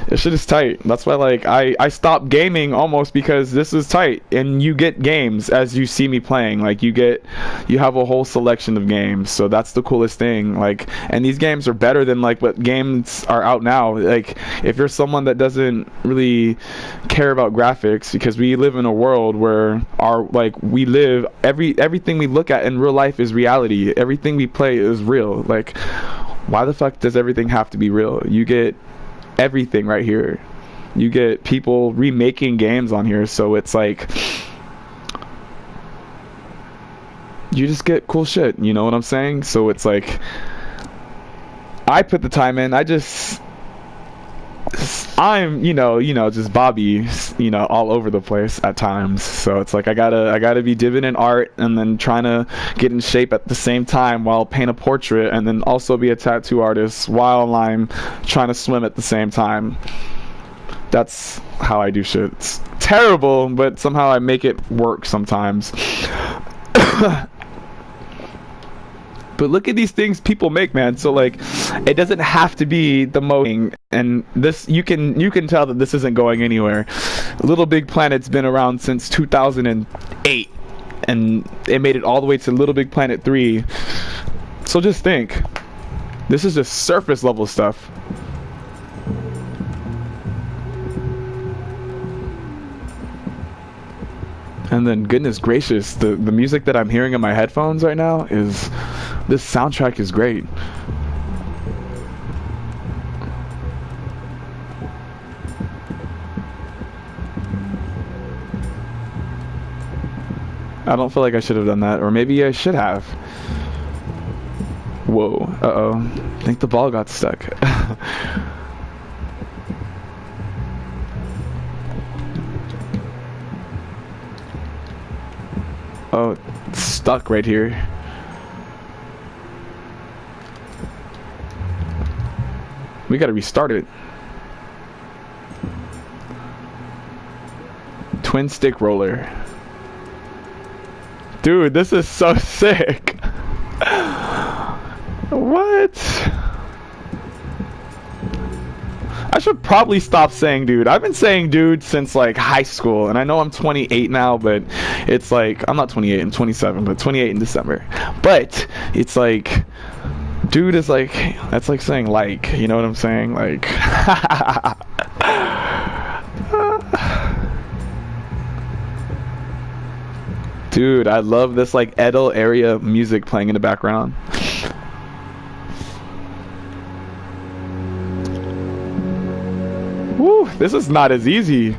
this shit is tight. That's why, like, I stopped gaming almost because this is tight, and you get games as you see me playing. Like, you have a whole selection of games, so that's the coolest thing. Like, and these games are better than, like, what games are out now. Like, if you're someone that doesn't really care about graphics, because we live in a world where everything we look at in real life is reality. Everything we play is real. Like, why the fuck does everything have to be real? You get everything right here. You get people remaking games on here, so it's like you just get cool shit, you know what I'm saying? So it's like, I put the time in. I'm just Bobby, all over the place at times. So it's like I gotta be dipping in art and then trying to get in shape at the same time while paint a portrait, and then also be a tattoo artist while I'm trying to swim at the same time. That's how I do shit. It's terrible, but somehow I make it work sometimes. But look at these things people make, man. So, like, it doesn't have to be the most, and this, you can tell that this isn't going anywhere. Little Big Planet's been around since 2008, and it made it all the way to Little Big Planet 3. So just think, this is just surface level stuff. And then, goodness gracious, the music that I'm hearing in my headphones right now is, this soundtrack is great. I don't feel like I should have done that, or maybe I should have. Whoa, uh-oh. I think the ball got stuck. Oh, it's stuck right here. We gotta restart it. Twin stick roller. Dude, this is so sick. What? I should probably stop saying dude. I've been saying dude since like high school, and I know I'm 28 now, but it's like, I'm not 28, I'm 27, but 28 in December. But it's like, dude is like, that's like saying like, you know what I'm saying? Like, dude, I love this like Edel area music playing in the background. Woo, this is not as easy.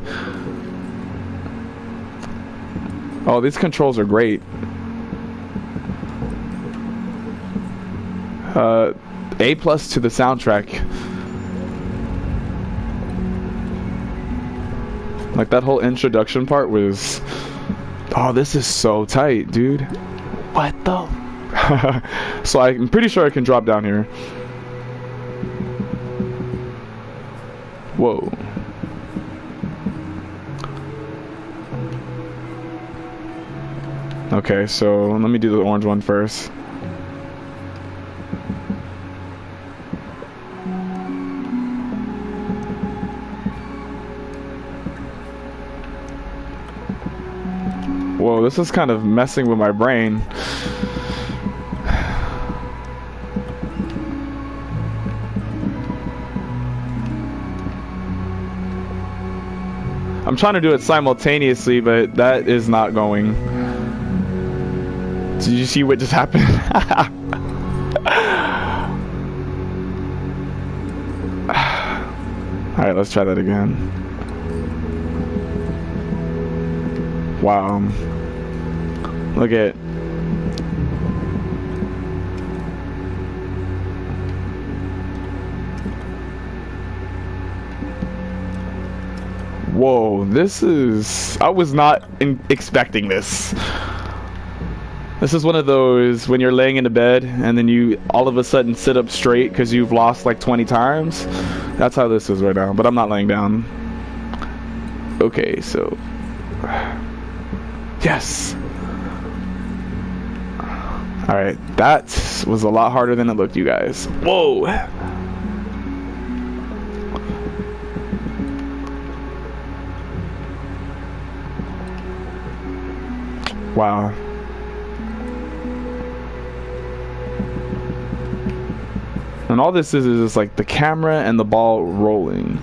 Oh, these controls are great. A+ to the soundtrack. Like that whole introduction part was... Oh, this is so tight, dude. What the... So I'm pretty sure I can drop down here. Whoa. Okay, so let me do the orange one first. Whoa, this is kind of messing with my brain. I'm trying to do it simultaneously, but that is not going. Did you see what just happened? Alright, let's try that again. Wow. Look at... Whoa, this is... I was not expecting this. This is one of those when you're laying in the bed and then you all of a sudden sit up straight because you've lost like 20 times. That's how this is right now, but I'm not laying down. Okay, so... Yes! Alright, that was a lot harder than it looked, you guys. Whoa! Wow. And all this is just like the camera and the ball rolling.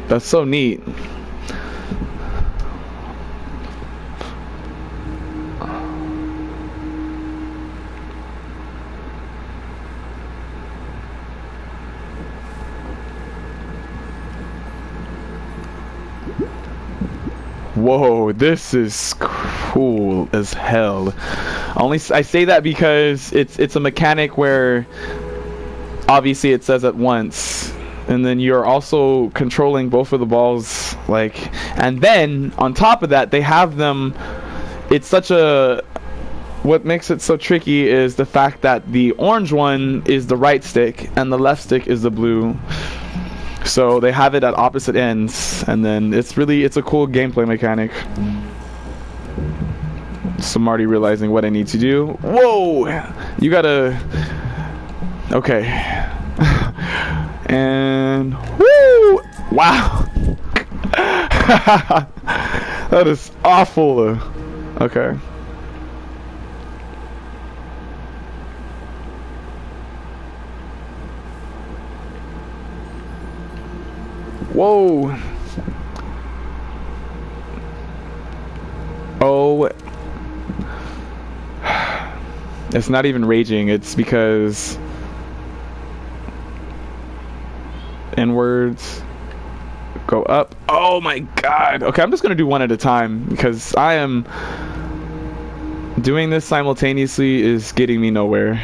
That's so neat. Whoa, this is cool as hell. I say that because it's a mechanic where obviously it says at once, and then you're also controlling both of the balls, like, and then on top of that they have them. It's such a... What makes it so tricky is the fact that the orange one is the right stick and the left stick is the blue. So they have it at opposite ends, and then it's a cool gameplay mechanic. So I'm already realizing what I need to do. Whoa! You gotta... Okay. And... Woo! Wow! That is awful. Okay. Whoa! Oh, it's not even raging. It's because inwards go up. Oh my god. Okay, I'm just gonna do one at a time because I am doing this simultaneously is getting me nowhere.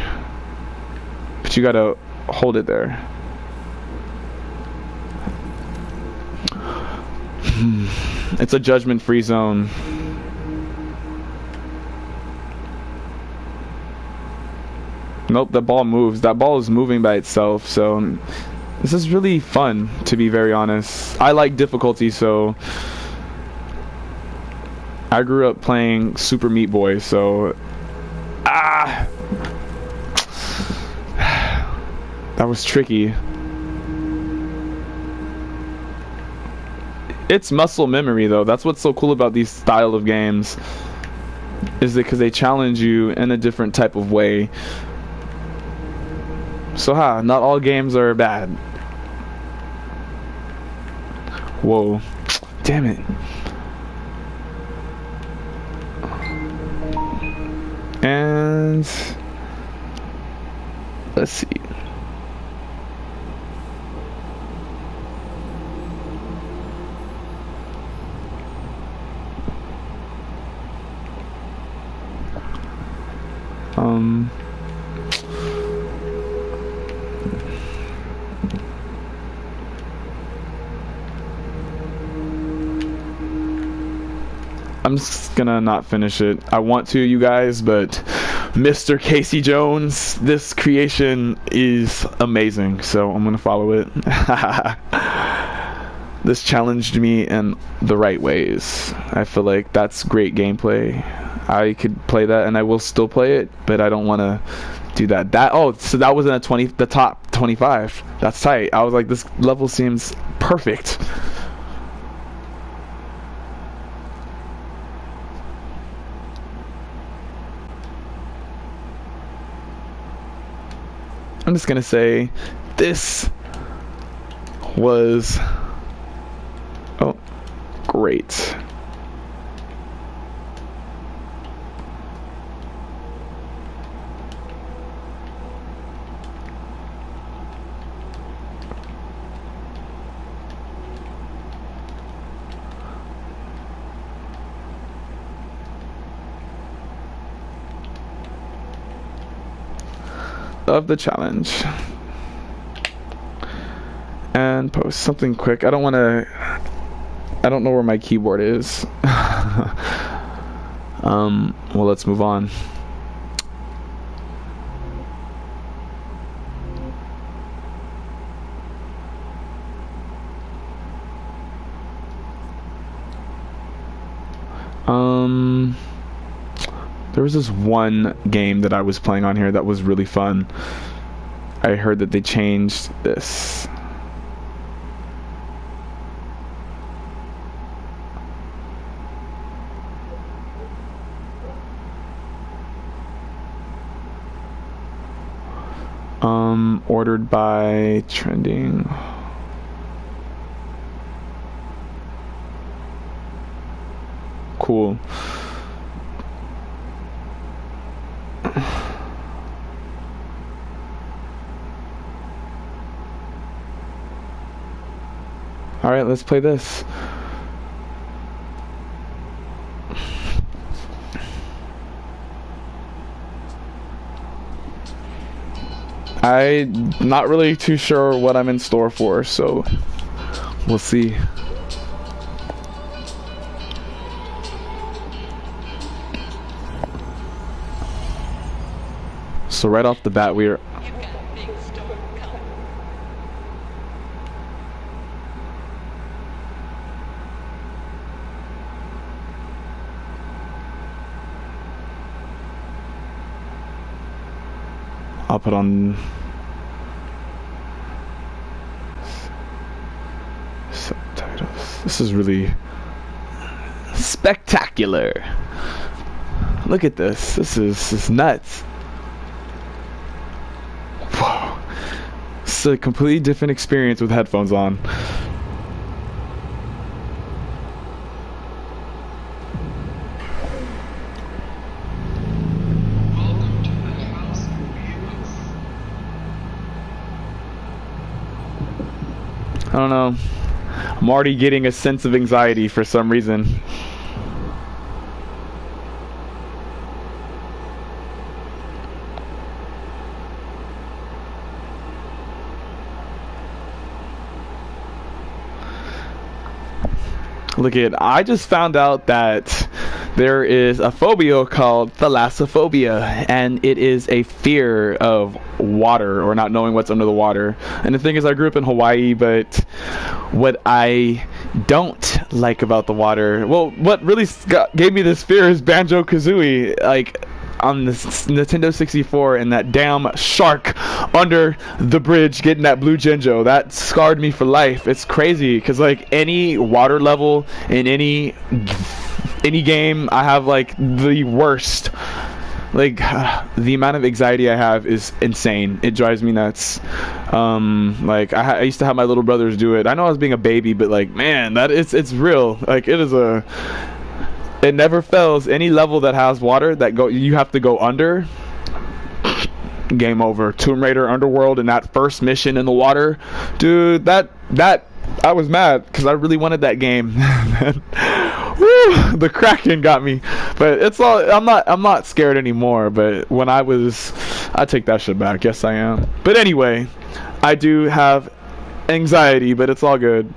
But you gotta hold it there. It's a judgment-free zone. Nope, the ball moves. That ball is moving by itself, so this is really fun, to be very honest. I like difficulty, so I grew up playing Super Meat Boy, so that was tricky. It's muscle memory, though. That's what's so cool about these style of games, is that because they challenge you in a different type of way. So not all games are bad. Whoa, damn it. And let's see. I'm just gonna not finish it. I want to, you guys, but Mr. Casey Jones, this creation is amazing, so I'm gonna follow it. This challenged me in the right ways. I feel like that's great gameplay. I could play that, and I will still play it, but I don't want to do that. So that was in the top 25. That's tight. I was like, this level seems perfect. I'm just gonna say this was great. Of the challenge. And post something quick. I don't know where my keyboard is. Well, let's move on. There was this one game that I was playing on here that was really fun. I heard that they changed this. Ordered by trending. Cool. All right, let's play this. I'm not really too sure what I'm in store for, so we'll see. So right off the bat, we're I'll put on subtitles. This is really spectacular. Look at this. This is nuts. Whoa. It's a completely different experience with headphones on. I don't know. I'm already getting a sense of anxiety for some reason. Look at, I just found out that there is a phobia called thalassophobia, and it is a fear of water or not knowing what's under the water. And the thing is, I grew up in Hawaii, but what I don't like about the water, well, what really gave me this fear is Banjo-Kazooie. Like, on the Nintendo 64 and that damn shark under the bridge getting that blue Jinjo, that scarred me for life. It's crazy because like any water level in any game, I have like the worst. Like the amount of anxiety I have is insane. It drives me nuts. Like I used to have my little brothers do it. I know I was being a baby, but like man, that it's real. Like it never fails. Any level that has water that you have to go under, game over. Tomb Raider Underworld and that first mission in the water, dude, that I was mad because I really wanted that game. Woo, the Kraken got me, but it's all. I'm not scared anymore. But when I take that shit back. Yes, I am. But anyway, I do have anxiety, but it's all good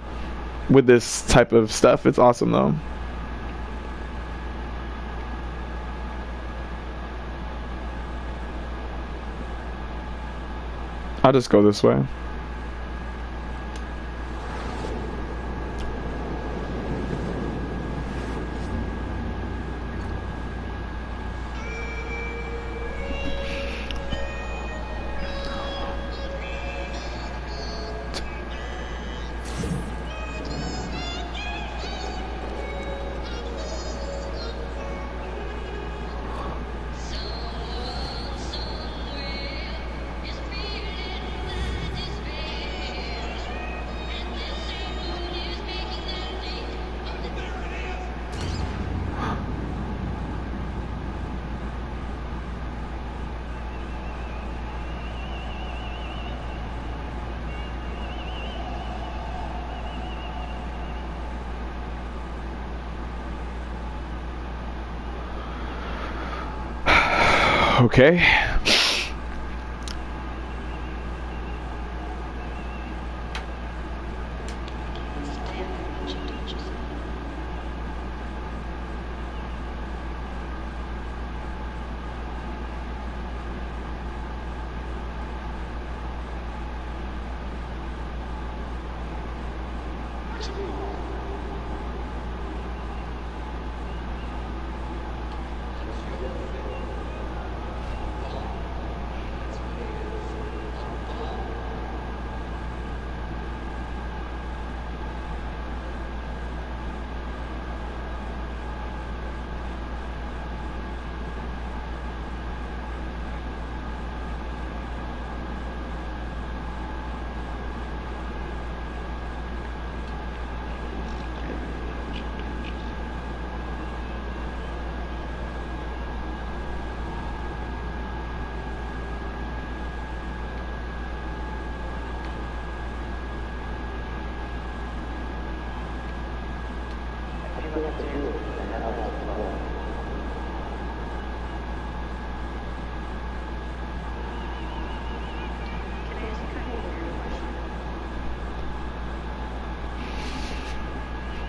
with this type of stuff. It's awesome though. I'll just go this way. Okay.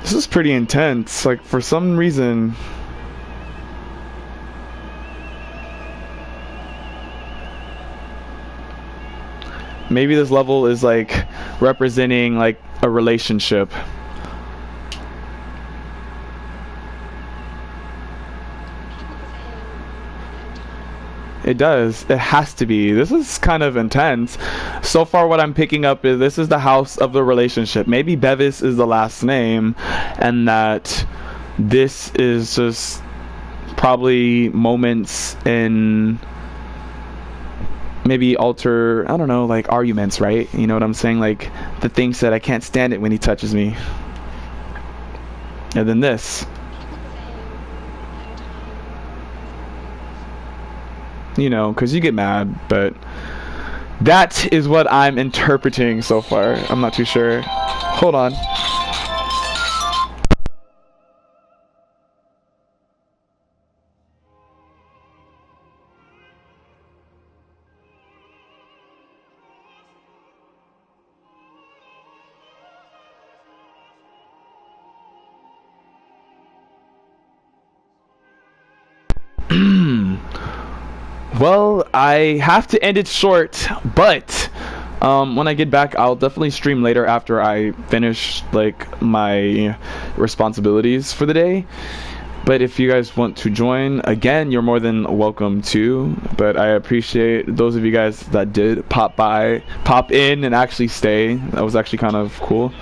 This is pretty intense. Like for some reason. Maybe this level is like representing like a relationship. It does. It has to be. This is kind of intense. So far what I'm picking up is this is the house of the relationship. Maybe Bevis is the last name, and that this is just probably moments in maybe alter, I don't know, like arguments, right? You know what I'm saying? Like the thing said, I can't stand it when he touches me. And then this. You know, because you get mad, but that is what I'm interpreting so far. I'm not too sure. Hold on. Well, I have to end it short, but when I get back, I'll definitely stream later after I finish like my responsibilities for the day. But if you guys want to join, again, you're more than welcome to. But I appreciate those of you guys that did pop in, and actually stay. That was actually kind of cool.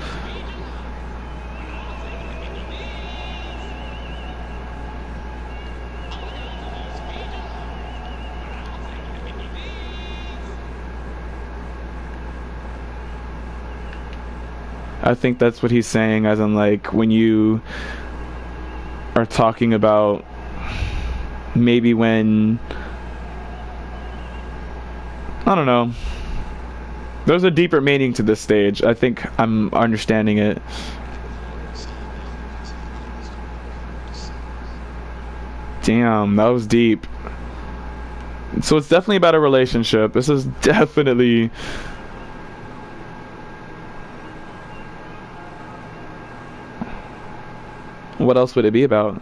I think that's what he's saying, as in like when you are talking about maybe when, I don't know, there's a deeper meaning to this stage. I think I'm understanding it. Damn, that was deep. So it's definitely about a relationship. This is definitely... What else would it be about?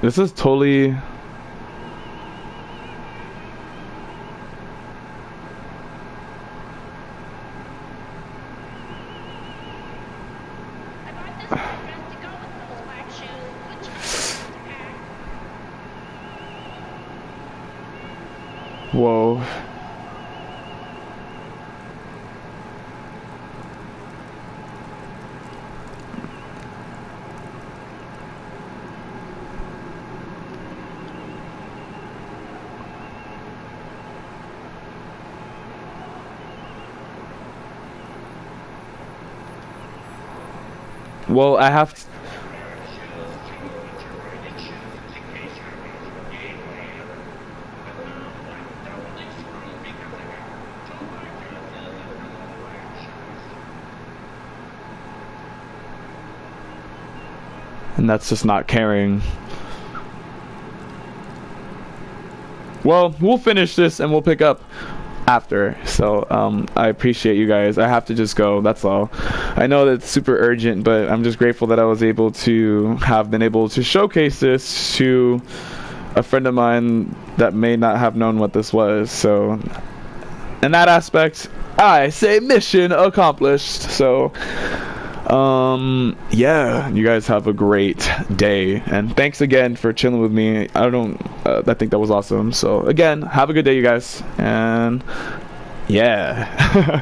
This is totally... Whoa. Well, I have to... And that's just not caring. Well, we'll finish this and we'll pick up after. So I appreciate you guys. I have to just go, that's all. I know that's super urgent, but I'm just grateful that I was able to have been able to showcase this to a friend of mine that may not have known what this was. So in that aspect, I say mission accomplished. So yeah, you guys have a great day, and thanks again for chilling with me. I think that was awesome. So again, have a good day, you guys, and yeah.